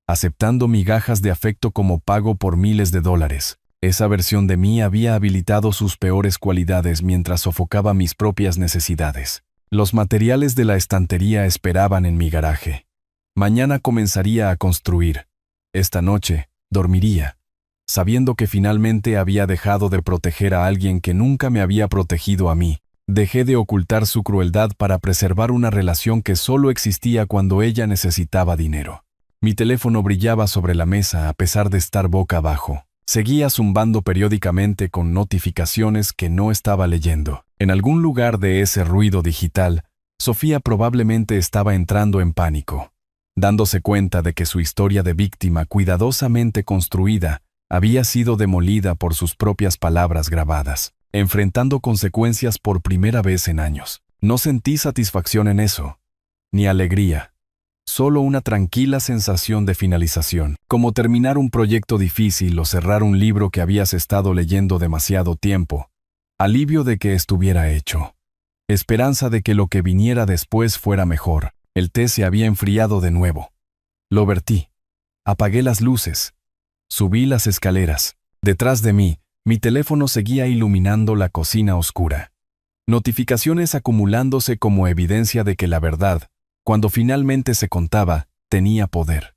Aceptando migajas de afecto como pago por miles de dólares. Esa versión de mí había habilitado sus peores cualidades mientras sofocaba mis propias necesidades. Los materiales de la estantería esperaban en mi garaje. Mañana comenzaría a construir. Esta noche, dormiría, sabiendo que finalmente había dejado de proteger a alguien que nunca me había protegido a mí. Dejé de ocultar su crueldad para preservar una relación que solo existía cuando ella necesitaba dinero. Mi teléfono brillaba sobre la mesa a pesar de estar boca abajo. Seguía zumbando periódicamente con notificaciones que no estaba leyendo. En algún lugar de ese ruido digital, Sofía probablemente estaba entrando en pánico, dándose cuenta de que su historia de víctima cuidadosamente construida había sido demolida por sus propias palabras grabadas, enfrentando consecuencias por primera vez en años. No sentí satisfacción en eso, ni alegría. Solo una tranquila sensación de finalización, como terminar un proyecto difícil o cerrar un libro que habías estado leyendo demasiado tiempo. Alivio de que estuviera hecho. Esperanza de que lo que viniera después fuera mejor. El té se había enfriado de nuevo. Lo vertí. Apagué las luces. Subí las escaleras. Detrás de mí, mi teléfono seguía iluminando la cocina oscura. Notificaciones acumulándose como evidencia de que la verdad, cuando finalmente se contaba, tenía poder.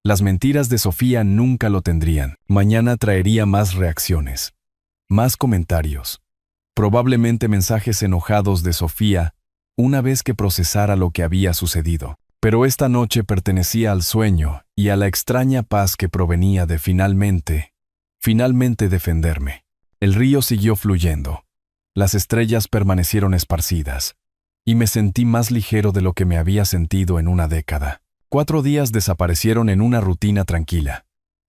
Las mentiras de Sofía nunca lo tendrían. Mañana traería más reacciones. Más comentarios. Probablemente mensajes enojados de Sofía, una vez que procesara lo que había sucedido. Pero esta noche pertenecía al sueño y a la extraña paz que provenía de finalmente defenderme. El río siguió fluyendo. Las estrellas permanecieron esparcidas. Y me sentí más ligero de lo que me había sentido en una década. 4 días desaparecieron en una rutina tranquila.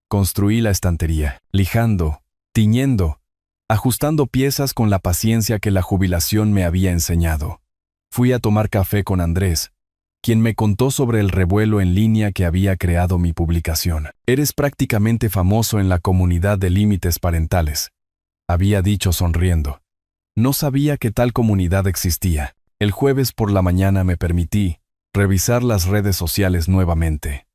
Construí la estantería, lijando, tiñendo, ajustando piezas con la paciencia que la jubilación me había enseñado. Fui a tomar café con Andrés, quien me contó sobre el revuelo en línea que había creado mi publicación. «Eres prácticamente famoso en la comunidad de límites parentales», había dicho sonriendo. No sabía que tal comunidad existía. El jueves por la mañana me permití revisar las redes sociales nuevamente.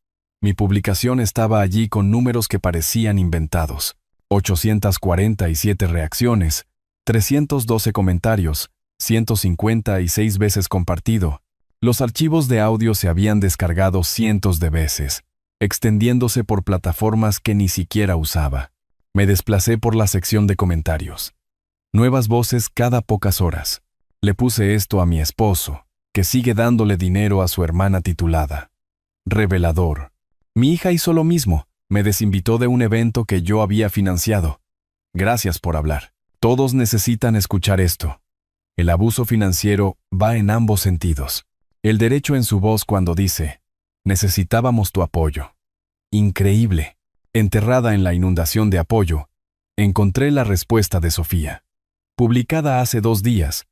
Mi publicación estaba allí con números que parecían inventados. 847 reacciones, 312 comentarios, 156 veces compartido. Los archivos de audio se habían descargado cientos de veces, extendiéndose por plataformas que ni siquiera usaba. Me desplacé por la sección de comentarios. Nuevas voces cada pocas horas. Le puse esto a mi esposo, que sigue dándole dinero a su hermana titulada. Revelador. Mi hija hizo lo mismo, me desinvitó de un evento que yo había financiado. Gracias por hablar. Todos necesitan escuchar esto. El abuso financiero va en ambos sentidos. El derecho en su voz cuando dice, necesitábamos tu apoyo. Increíble. Enterrada en la inundación de apoyo, encontré la respuesta de Sofía. Publicada hace 2 días.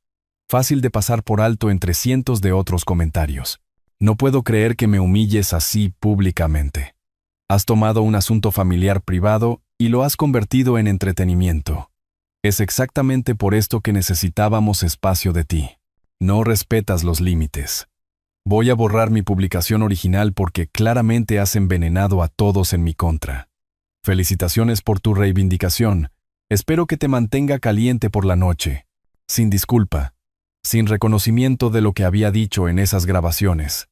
Fácil de pasar por alto entre cientos de otros comentarios. No puedo creer que me humilles así públicamente. Has tomado un asunto familiar privado y lo has convertido en entretenimiento. Es exactamente por esto que necesitábamos espacio de ti. No respetas los límites. Voy a borrar mi publicación original porque claramente has envenenado a todos en mi contra. Felicitaciones por tu reivindicación. Espero que te mantenga caliente por la noche. Sin disculpa. Sin reconocimiento de lo que había dicho en esas grabaciones.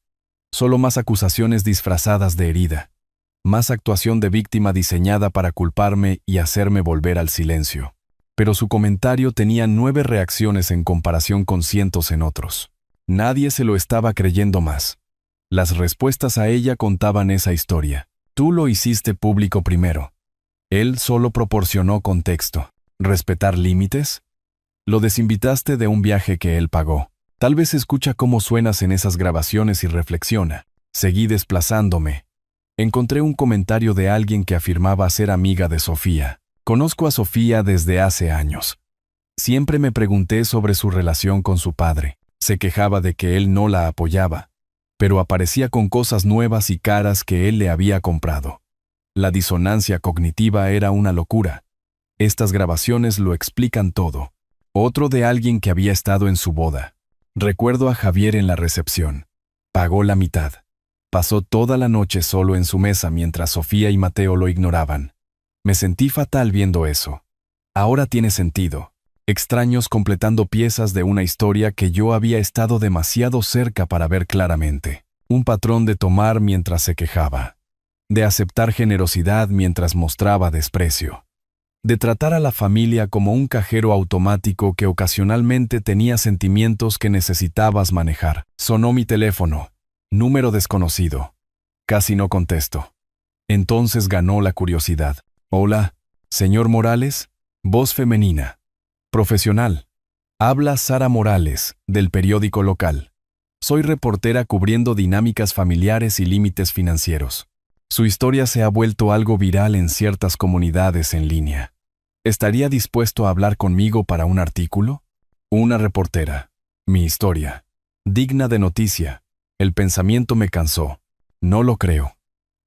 Solo más acusaciones disfrazadas de herida. Más actuación de víctima diseñada para culparme y hacerme volver al silencio. Pero su comentario tenía 9 reacciones en comparación con cientos en otros. Nadie se lo estaba creyendo más. Las respuestas a ella contaban esa historia. Tú lo hiciste público primero. Él solo proporcionó contexto. ¿Respetar límites? Lo desinvitaste de un viaje que él pagó. Tal vez escucha cómo suenas en esas grabaciones y reflexiona. Seguí desplazándome. Encontré un comentario de alguien que afirmaba ser amiga de Sofía. Conozco a Sofía desde hace años. Siempre me pregunté sobre su relación con su padre. Se quejaba de que él no la apoyaba, pero aparecía con cosas nuevas y caras que él le había comprado. La disonancia cognitiva era una locura. Estas grabaciones lo explican todo. Otro de alguien que había estado en su boda. Recuerdo a Javier en la recepción. Pagó la mitad. Pasó toda la noche solo en su mesa mientras Sofía y Mateo lo ignoraban. Me sentí fatal viendo eso. Ahora tiene sentido. Extraños completando piezas de una historia que yo había estado demasiado cerca para ver claramente. Un patrón de tomar mientras se quejaba. De aceptar generosidad mientras mostraba desprecio. De tratar a la familia como un cajero automático que ocasionalmente tenía sentimientos que necesitabas manejar. Sonó mi teléfono. Número desconocido. Casi no contesto. Entonces ganó la curiosidad. Hola, señor Morales. Voz femenina. Profesional. Habla Sara Morales, del periódico local. Soy reportera cubriendo dinámicas familiares y límites financieros. Su historia se ha vuelto algo viral en ciertas comunidades en línea. ¿Estaría dispuesto a hablar conmigo para un artículo? Una reportera. Mi historia. Digna de noticia. El pensamiento me cansó. No lo creo.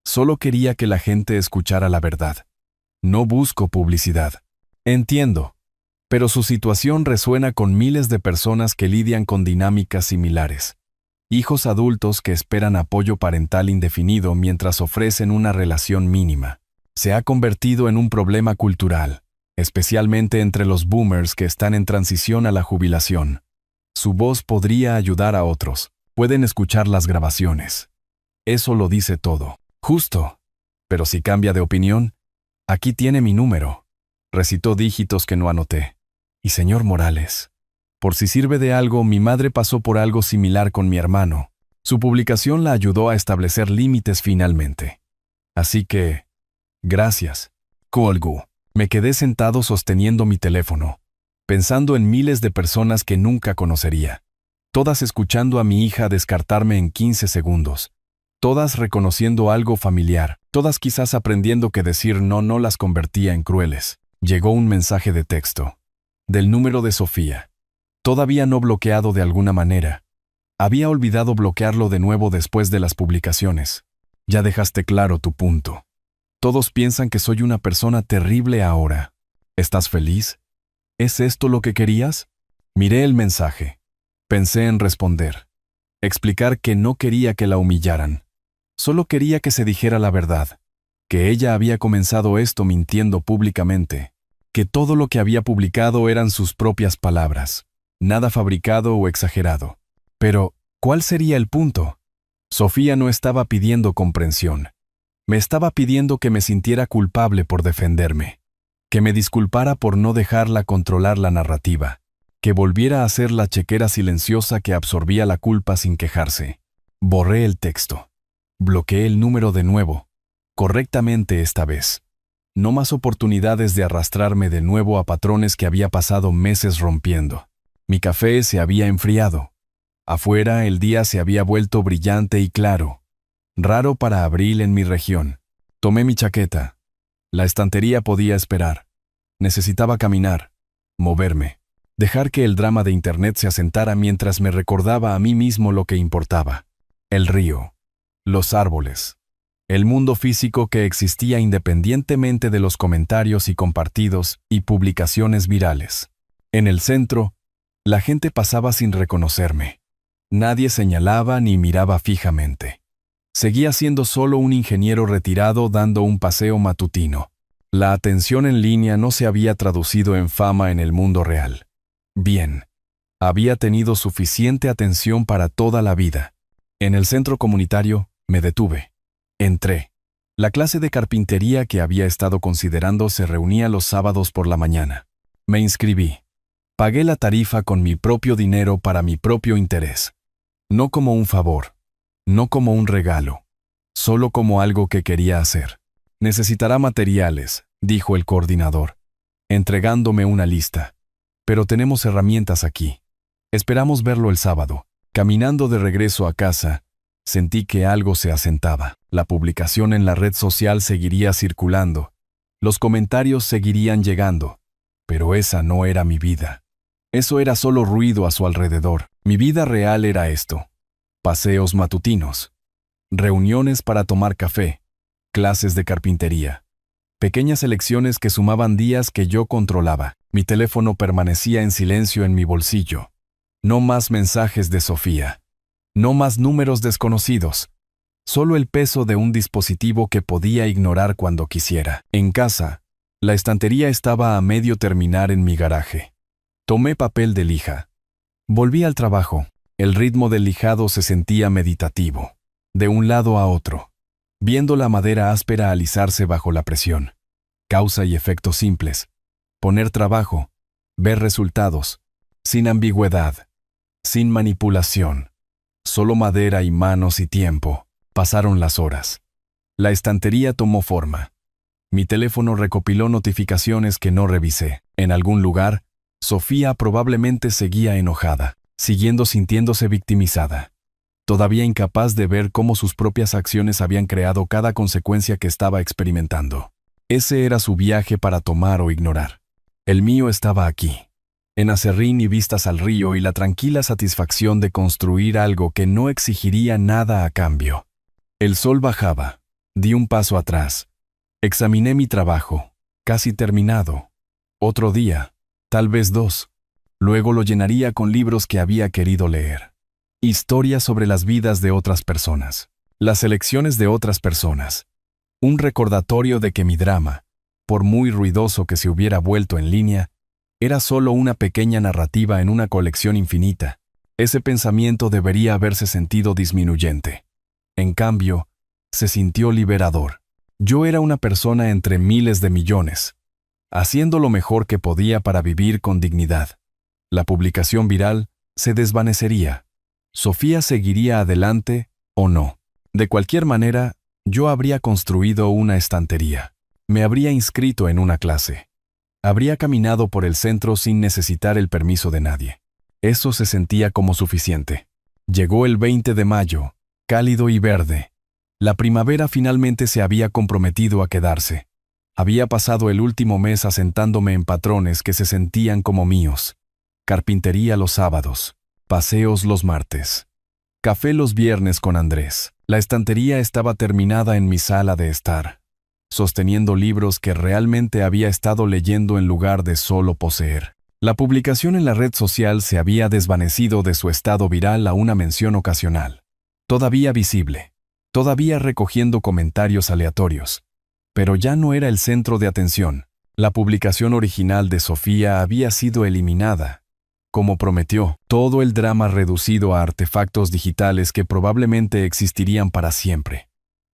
Solo quería que la gente escuchara la verdad. No busco publicidad. Entiendo. Pero su situación resuena con miles de personas que lidian con dinámicas similares. Hijos adultos que esperan apoyo parental indefinido mientras ofrecen una relación mínima. Se ha convertido en un problema cultural, especialmente entre los boomers que están en transición a la jubilación. Su voz podría ayudar a otros. Pueden escuchar las grabaciones. Eso lo dice todo. Justo. Pero si cambia de opinión, aquí tiene mi número. Recitó dígitos que no anoté. Y señor Morales, por si sirve de algo, mi madre pasó por algo similar con mi hermano. Su publicación la ayudó a establecer límites finalmente. Así que, gracias. Colgu. Me quedé sentado sosteniendo mi teléfono, pensando en miles de personas que nunca conocería. Todas escuchando a mi hija descartarme en 15 segundos. Todas reconociendo algo familiar. Todas quizás aprendiendo que decir no las convertía en crueles. Llegó un mensaje de texto. Del número de Sofía. Todavía no bloqueado de alguna manera. Había olvidado bloquearlo de nuevo después de las publicaciones. Ya dejaste claro tu punto. Todos piensan que soy una persona terrible ahora. ¿Estás feliz? ¿Es esto lo que querías? Miré el mensaje. Pensé en responder. Explicar que no quería que la humillaran. Solo quería que se dijera la verdad. Que ella había comenzado esto mintiendo públicamente. Que todo lo que había publicado eran sus propias palabras. Nada fabricado o exagerado. Pero, ¿cuál sería el punto? Sofía no estaba pidiendo comprensión. Me estaba pidiendo que me sintiera culpable por defenderme. Que me disculpara por no dejarla controlar la narrativa. Que volviera a ser la chequera silenciosa que absorbía la culpa sin quejarse. Borré el texto. Bloqueé el número de nuevo. Correctamente esta vez. No más oportunidades de arrastrarme de nuevo a patrones que había pasado meses rompiendo. Mi café se había enfriado. Afuera el día se había vuelto brillante y claro. Raro para abril en mi región. Tomé mi chaqueta. La estantería podía esperar. Necesitaba caminar, moverme. Dejar que el drama de Internet se asentara mientras me recordaba a mí mismo lo que importaba. El río. Los árboles. El mundo físico que existía independientemente de los comentarios y compartidos y publicaciones virales. En el centro, la gente pasaba sin reconocerme. Nadie señalaba ni miraba fijamente. Seguía siendo solo un ingeniero retirado dando un paseo matutino. La atención en línea no se había traducido en fama en el mundo real. Bien, había tenido suficiente atención para toda la vida. En el centro comunitario, me detuve. Entré. La clase de carpintería que había estado considerando se reunía los sábados por la mañana. Me inscribí. Pagué la tarifa con mi propio dinero para mi propio interés. No como un favor. No como un regalo. Solo como algo que quería hacer. Necesitará materiales, dijo el coordinador, entregándome una lista. Pero tenemos herramientas aquí. Esperamos verlo el sábado. Caminando de regreso a casa, sentí que algo se asentaba. La publicación en la red social seguiría circulando. Los comentarios seguirían llegando. Pero esa no era mi vida. Eso era solo ruido a su alrededor. Mi vida real era esto. Paseos matutinos. Reuniones para tomar café. Clases de carpintería. Pequeñas elecciones que sumaban días que yo controlaba. Mi teléfono permanecía en silencio en mi bolsillo. No más mensajes de Sofía. No más números desconocidos. Solo el peso de un dispositivo que podía ignorar cuando quisiera. En casa, la estantería estaba a medio terminar en mi garaje. Tomé papel de lija. Volví al trabajo. El ritmo del lijado se sentía meditativo. De un lado a otro. Viendo la madera áspera alisarse bajo la presión. Causa y efectos simples. Poner trabajo. Ver resultados. Sin ambigüedad. Sin manipulación. Solo madera y manos y tiempo. Pasaron las horas. La estantería tomó forma. Mi teléfono recopiló notificaciones que no revisé. En algún lugar, Sofía probablemente seguía enojada, siguiendo sintiéndose victimizada. Todavía incapaz de ver cómo sus propias acciones habían creado cada consecuencia que estaba experimentando. Ese era su viaje para tomar o ignorar. El mío estaba aquí. En acerrín y vistas al río y la tranquila satisfacción de construir algo que no exigiría nada a cambio. El sol bajaba. Di un paso atrás. Examiné mi trabajo. Casi terminado. Otro día. Tal vez 2. Luego lo llenaría con libros que había querido leer. Historias sobre las vidas de otras personas. Las elecciones de otras personas. Un recordatorio de que mi drama, por muy ruidoso que se hubiera vuelto en línea, era solo una pequeña narrativa en una colección infinita. Ese pensamiento debería haberse sentido disminuyente. En cambio, se sintió liberador. Yo era una persona entre miles de millones, haciendo lo mejor que podía para vivir con dignidad. La publicación viral se desvanecería. Sofía seguiría adelante o no. De cualquier manera, yo habría construido una estantería. Me habría inscrito en una clase. Habría caminado por el centro sin necesitar el permiso de nadie. Eso se sentía como suficiente. Llegó el 20 de mayo, cálido y verde. La primavera finalmente se había comprometido a quedarse. Había pasado el último mes asentándome en patrones que se sentían como míos. Carpintería los sábados, paseos los martes, café los viernes con Andrés. La estantería estaba terminada en mi sala de estar, sosteniendo libros que realmente había estado leyendo en lugar de solo poseer. La publicación en la red social se había desvanecido de su estado viral a una mención ocasional. Todavía visible, todavía recogiendo comentarios aleatorios. Pero ya no era el centro de atención. La publicación original de Sofía había sido eliminada. Como prometió, todo el drama reducido a artefactos digitales que probablemente existirían para siempre.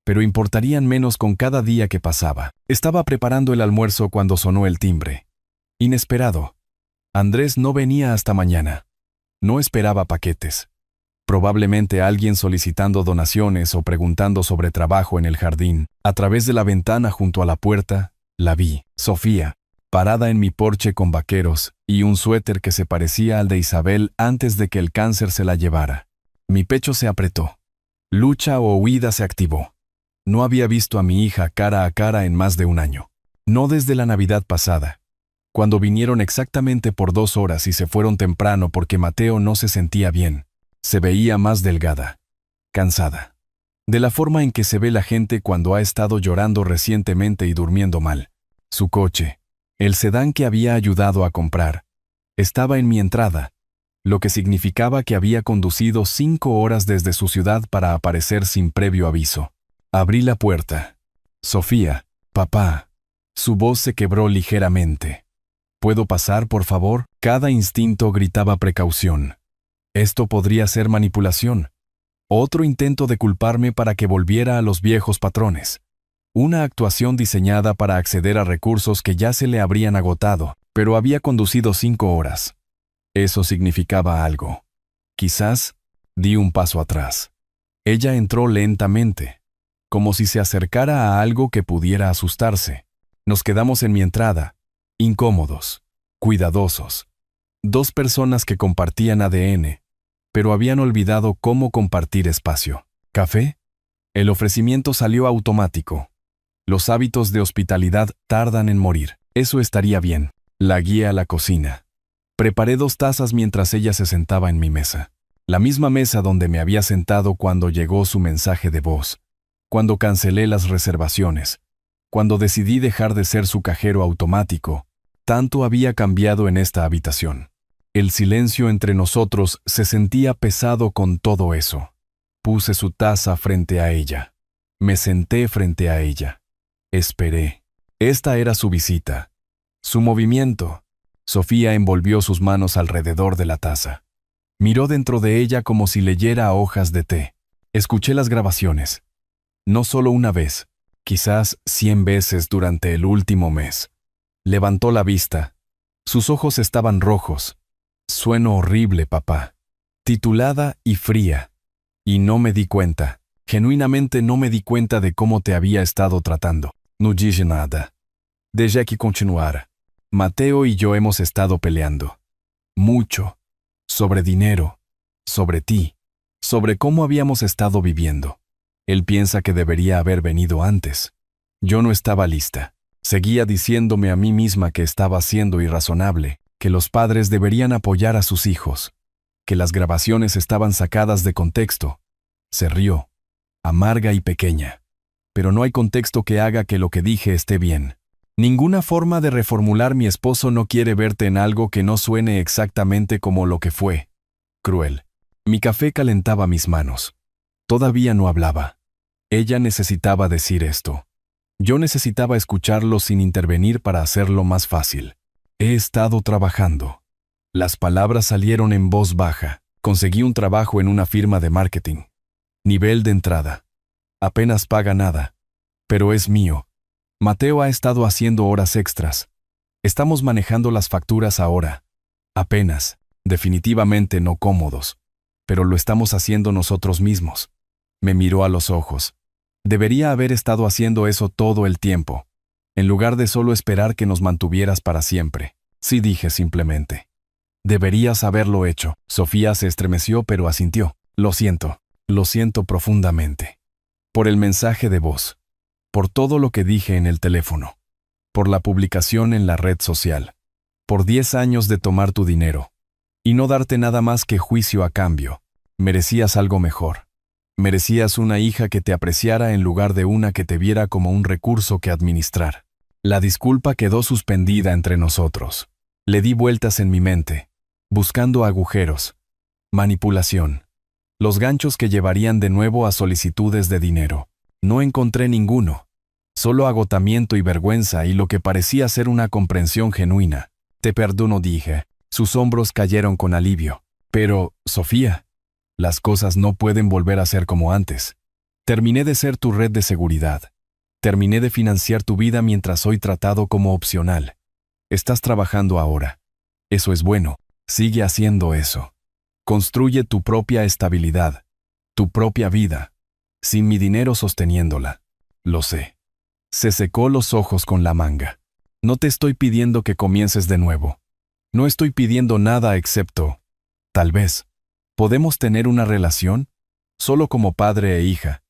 Pero importarían menos con cada día que pasaba. Estaba preparando el almuerzo cuando sonó el timbre. Inesperado. Andrés no venía hasta mañana. No esperaba paquetes. Probablemente alguien solicitando donaciones o preguntando sobre trabajo en el jardín. A través de la ventana junto a la puerta, la vi, Sofía, parada en mi porche con vaqueros y un suéter que se parecía al de Isabel antes de que el cáncer se la llevara. Mi pecho se apretó. Lucha o huida se activó. No había visto a mi hija cara a cara en más de un año. No desde la Navidad pasada, cuando vinieron exactamente por 2 horas y se fueron temprano porque Mateo no se sentía bien. Se veía más delgada, cansada. De la forma en que se ve la gente cuando ha estado llorando recientemente y durmiendo mal. Su coche, el sedán que había ayudado a comprar, estaba en mi entrada, lo que significaba que había conducido 5 horas desde su ciudad para aparecer sin previo aviso. Abrí la puerta. Sofía, papá. Su voz se quebró ligeramente. ¿Puedo pasar, por favor? Cada instinto gritaba precaución. Esto podría ser manipulación. Otro intento de culparme para que volviera a los viejos patrones. Una actuación diseñada para acceder a recursos que ya se le habrían agotado, pero había conducido 5 horas. Eso significaba algo. Quizás di un paso atrás. Ella entró lentamente, como si se acercara a algo que pudiera asustarse. Nos quedamos en mi entrada, incómodos, cuidadosos. 2 personas que compartían ADN, pero habían olvidado cómo compartir espacio. ¿Café? El ofrecimiento salió automático. Los hábitos de hospitalidad tardan en morir. Eso estaría bien. La guié a la cocina. Preparé 2 tazas mientras ella se sentaba en mi mesa. La misma mesa donde me había sentado cuando llegó su mensaje de voz, cuando cancelé las reservaciones, cuando decidí dejar de ser su cajero automático. Tanto había cambiado en esta habitación. El silencio entre nosotros se sentía pesado con todo eso. Puse su taza frente a ella. Me senté frente a ella. Esperé. Esta era su visita. Su movimiento. Sofía envolvió sus manos alrededor de la taza. Miró dentro de ella como si leyera hojas de té. Escuché las grabaciones. No solo una vez, quizás 100 veces durante el último mes. Levantó la vista. Sus ojos estaban rojos. Sueno horrible, papá. Titulada y fría. Y no me di cuenta. Genuinamente no me di cuenta de cómo te había estado tratando. No dije nada. Dejé que continuara. Mateo y yo hemos estado peleando. Mucho. Sobre dinero. Sobre ti. Sobre cómo habíamos estado viviendo. Él piensa que debería haber venido antes. Yo no estaba lista. Seguía diciéndome a mí misma que estaba siendo irrazonable, que los padres deberían apoyar a sus hijos, que las grabaciones estaban sacadas de contexto. Se rió, amarga y pequeña. Pero no hay contexto que haga que lo que dije esté bien. Ninguna forma de reformular mi esposo no quiere verte en algo que no suene exactamente como lo que fue. Cruel. Mi café calentaba mis manos. Todavía no hablaba. Ella necesitaba decir esto. Yo necesitaba escucharlo sin intervenir para hacerlo más fácil. He estado trabajando. Las palabras salieron en voz baja. Conseguí un trabajo en una firma de marketing. Nivel de entrada. Apenas paga nada. Pero es mío. Mateo ha estado haciendo horas extras. Estamos manejando las facturas ahora. Apenas. Definitivamente no cómodos. Pero lo estamos haciendo nosotros mismos. Me miró a los ojos. Debería haber estado haciendo eso todo el tiempo, en lugar de solo esperar que nos mantuvieras para siempre. Sí, dije simplemente. Deberías haberlo hecho. Sofía se estremeció pero asintió. Lo siento profundamente. Por el mensaje de voz. Por todo lo que dije en el teléfono. Por la publicación en la red social. Por 10 años de tomar tu dinero. Y no darte nada más que juicio a cambio. Merecías algo mejor. Merecías una hija que te apreciara en lugar de una que te viera como un recurso que administrar. La disculpa quedó suspendida entre nosotros. Le di vueltas en mi mente, buscando agujeros, manipulación, los ganchos que llevarían de nuevo a solicitudes de dinero. No encontré ninguno, solo agotamiento y vergüenza y lo que parecía ser una comprensión genuina. Te perdono, dije. Sus hombros cayeron con alivio. Pero, Sofía, las cosas no pueden volver a ser como antes. Terminé de ser tu red de seguridad. Terminé de financiar tu vida mientras soy tratado como opcional. Estás trabajando ahora. Eso es bueno. Sigue haciendo eso. Construye tu propia estabilidad, tu propia vida, sin mi dinero sosteniéndola. Lo sé. Se secó los ojos con la manga. No te estoy pidiendo que comiences de nuevo. No estoy pidiendo nada excepto, tal vez, ¿podemos tener una relación? Solo como padre e hija,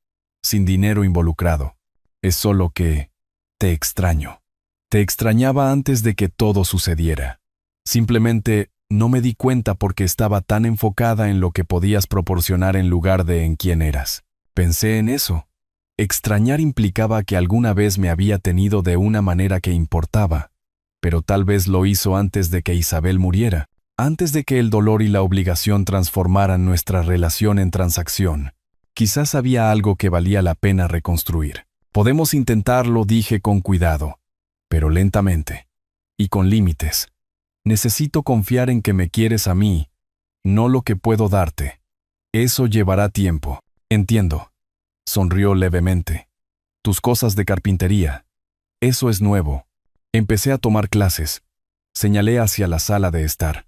sin dinero involucrado. Es solo que te extraño. Te extrañaba antes de que todo sucediera. Simplemente no me di cuenta porque estaba tan enfocada en lo que podías proporcionar en lugar de en quién eras. Pensé en eso. Extrañar implicaba que alguna vez me había tenido de una manera que importaba, pero tal vez lo hizo antes de que Isabel muriera, antes de que el dolor y la obligación transformaran nuestra relación en transacción. Quizás había algo que valía la pena reconstruir. Podemos intentarlo, dije con cuidado, pero lentamente, y con límites. Necesito confiar en que me quieres a mí, no lo que puedo darte. Eso llevará tiempo. Entiendo. Sonrió levemente. Tus cosas de carpintería. Eso es nuevo. Empecé a tomar clases. Señalé hacia la sala de estar.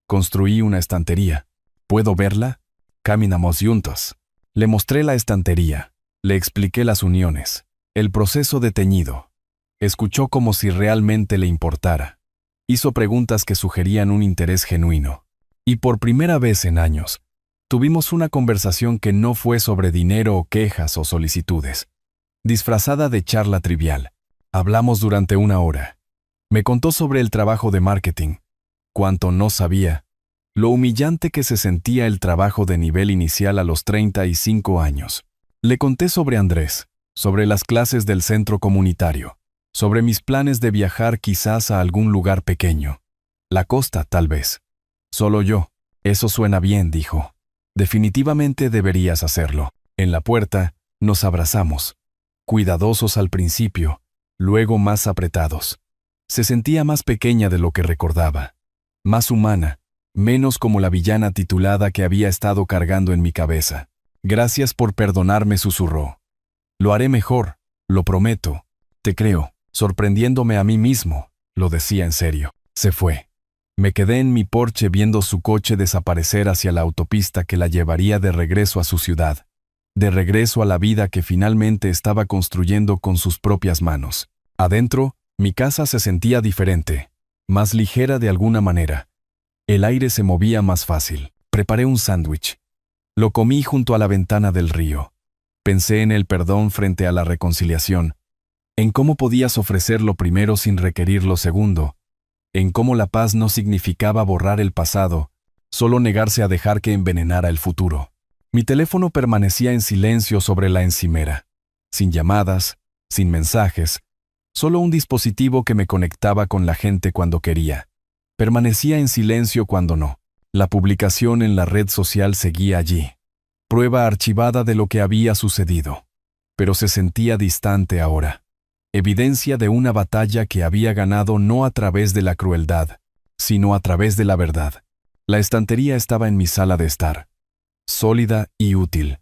Construí una estantería. ¿Puedo verla? Caminamos juntos. Le mostré la estantería. Le expliqué las uniones. El proceso de teñido. Escuchó como si realmente le importara. Hizo preguntas que sugerían un interés genuino. Y por primera vez en años, tuvimos una conversación que no fue sobre dinero o quejas o solicitudes. Disfrazada de charla trivial. Hablamos durante 1 hora. Me contó sobre el trabajo de marketing. Cuánto no sabía. Lo humillante que se sentía el trabajo de nivel inicial a los 35 años. Le conté sobre Andrés, sobre las clases del centro comunitario, sobre mis planes de viajar quizás a algún lugar pequeño. La costa, tal vez. Solo yo. Eso suena bien, dijo. Definitivamente deberías hacerlo. En la puerta, nos abrazamos. Cuidadosos al principio, luego más apretados. Se sentía más pequeña de lo que recordaba. Más humana, menos como la villana titulada que había estado cargando en mi cabeza. Gracias por perdonarme, susurró. Lo haré mejor, lo prometo. Te creo, sorprendiéndome a mí mismo, lo decía en serio. Se fue. Me quedé en mi porche viendo su coche desaparecer hacia la autopista que la llevaría de regreso a su ciudad, de regreso a la vida que finalmente estaba construyendo con sus propias manos. Adentro, mi casa se sentía diferente, más ligera de alguna manera. El aire se movía más fácil. Preparé un sándwich. Lo comí junto a la ventana del río. Pensé en el perdón frente a la reconciliación, en cómo podías ofrecer lo primero sin requerir lo segundo, en cómo la paz no significaba borrar el pasado, solo negarse a dejar que envenenara el futuro. Mi teléfono permanecía en silencio sobre la encimera, sin llamadas, sin mensajes, solo un dispositivo que me conectaba con la gente cuando quería. Permanecía en silencio cuando no. La publicación en la red social seguía allí, prueba archivada de lo que había sucedido. Pero se sentía distante ahora. Evidencia de una batalla que había ganado no a través de la crueldad, sino a través de la verdad. La estantería estaba en mi sala de estar. Sólida y útil.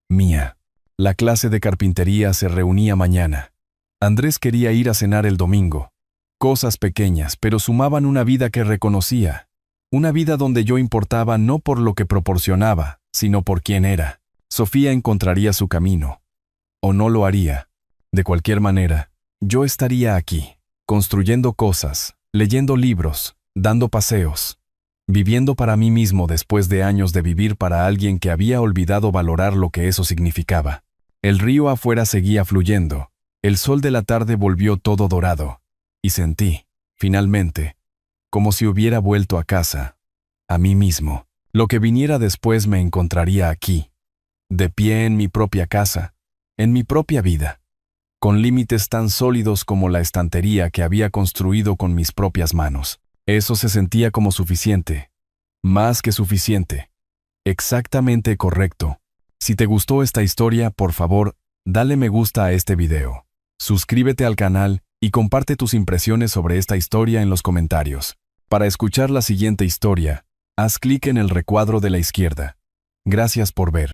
Mía. La clase de carpintería se reunía mañana. Andrés quería ir a cenar el domingo. Cosas pequeñas, pero sumaban una vida que reconocía. Una vida donde yo importaba no por lo que proporcionaba, sino por quién era. Sofía encontraría su camino. O no lo haría. De cualquier manera, yo estaría aquí, construyendo cosas, leyendo libros, dando paseos, viviendo para mí mismo después de años de vivir para alguien que había olvidado valorar lo que eso significaba. El río afuera seguía fluyendo. El sol de la tarde volvió todo dorado. Y sentí, finalmente, como si hubiera vuelto a casa, a mí mismo. Lo que viniera después me encontraría aquí, de pie en mi propia casa, en mi propia vida, con límites tan sólidos como la estantería que había construido con mis propias manos. Eso se sentía como suficiente, más que suficiente, exactamente correcto. Si te gustó esta historia, por favor, dale me gusta a este video. Suscríbete al canal y comparte tus impresiones sobre esta historia en los comentarios. Para escuchar la siguiente historia, haz clic en el recuadro de la izquierda. Gracias por ver.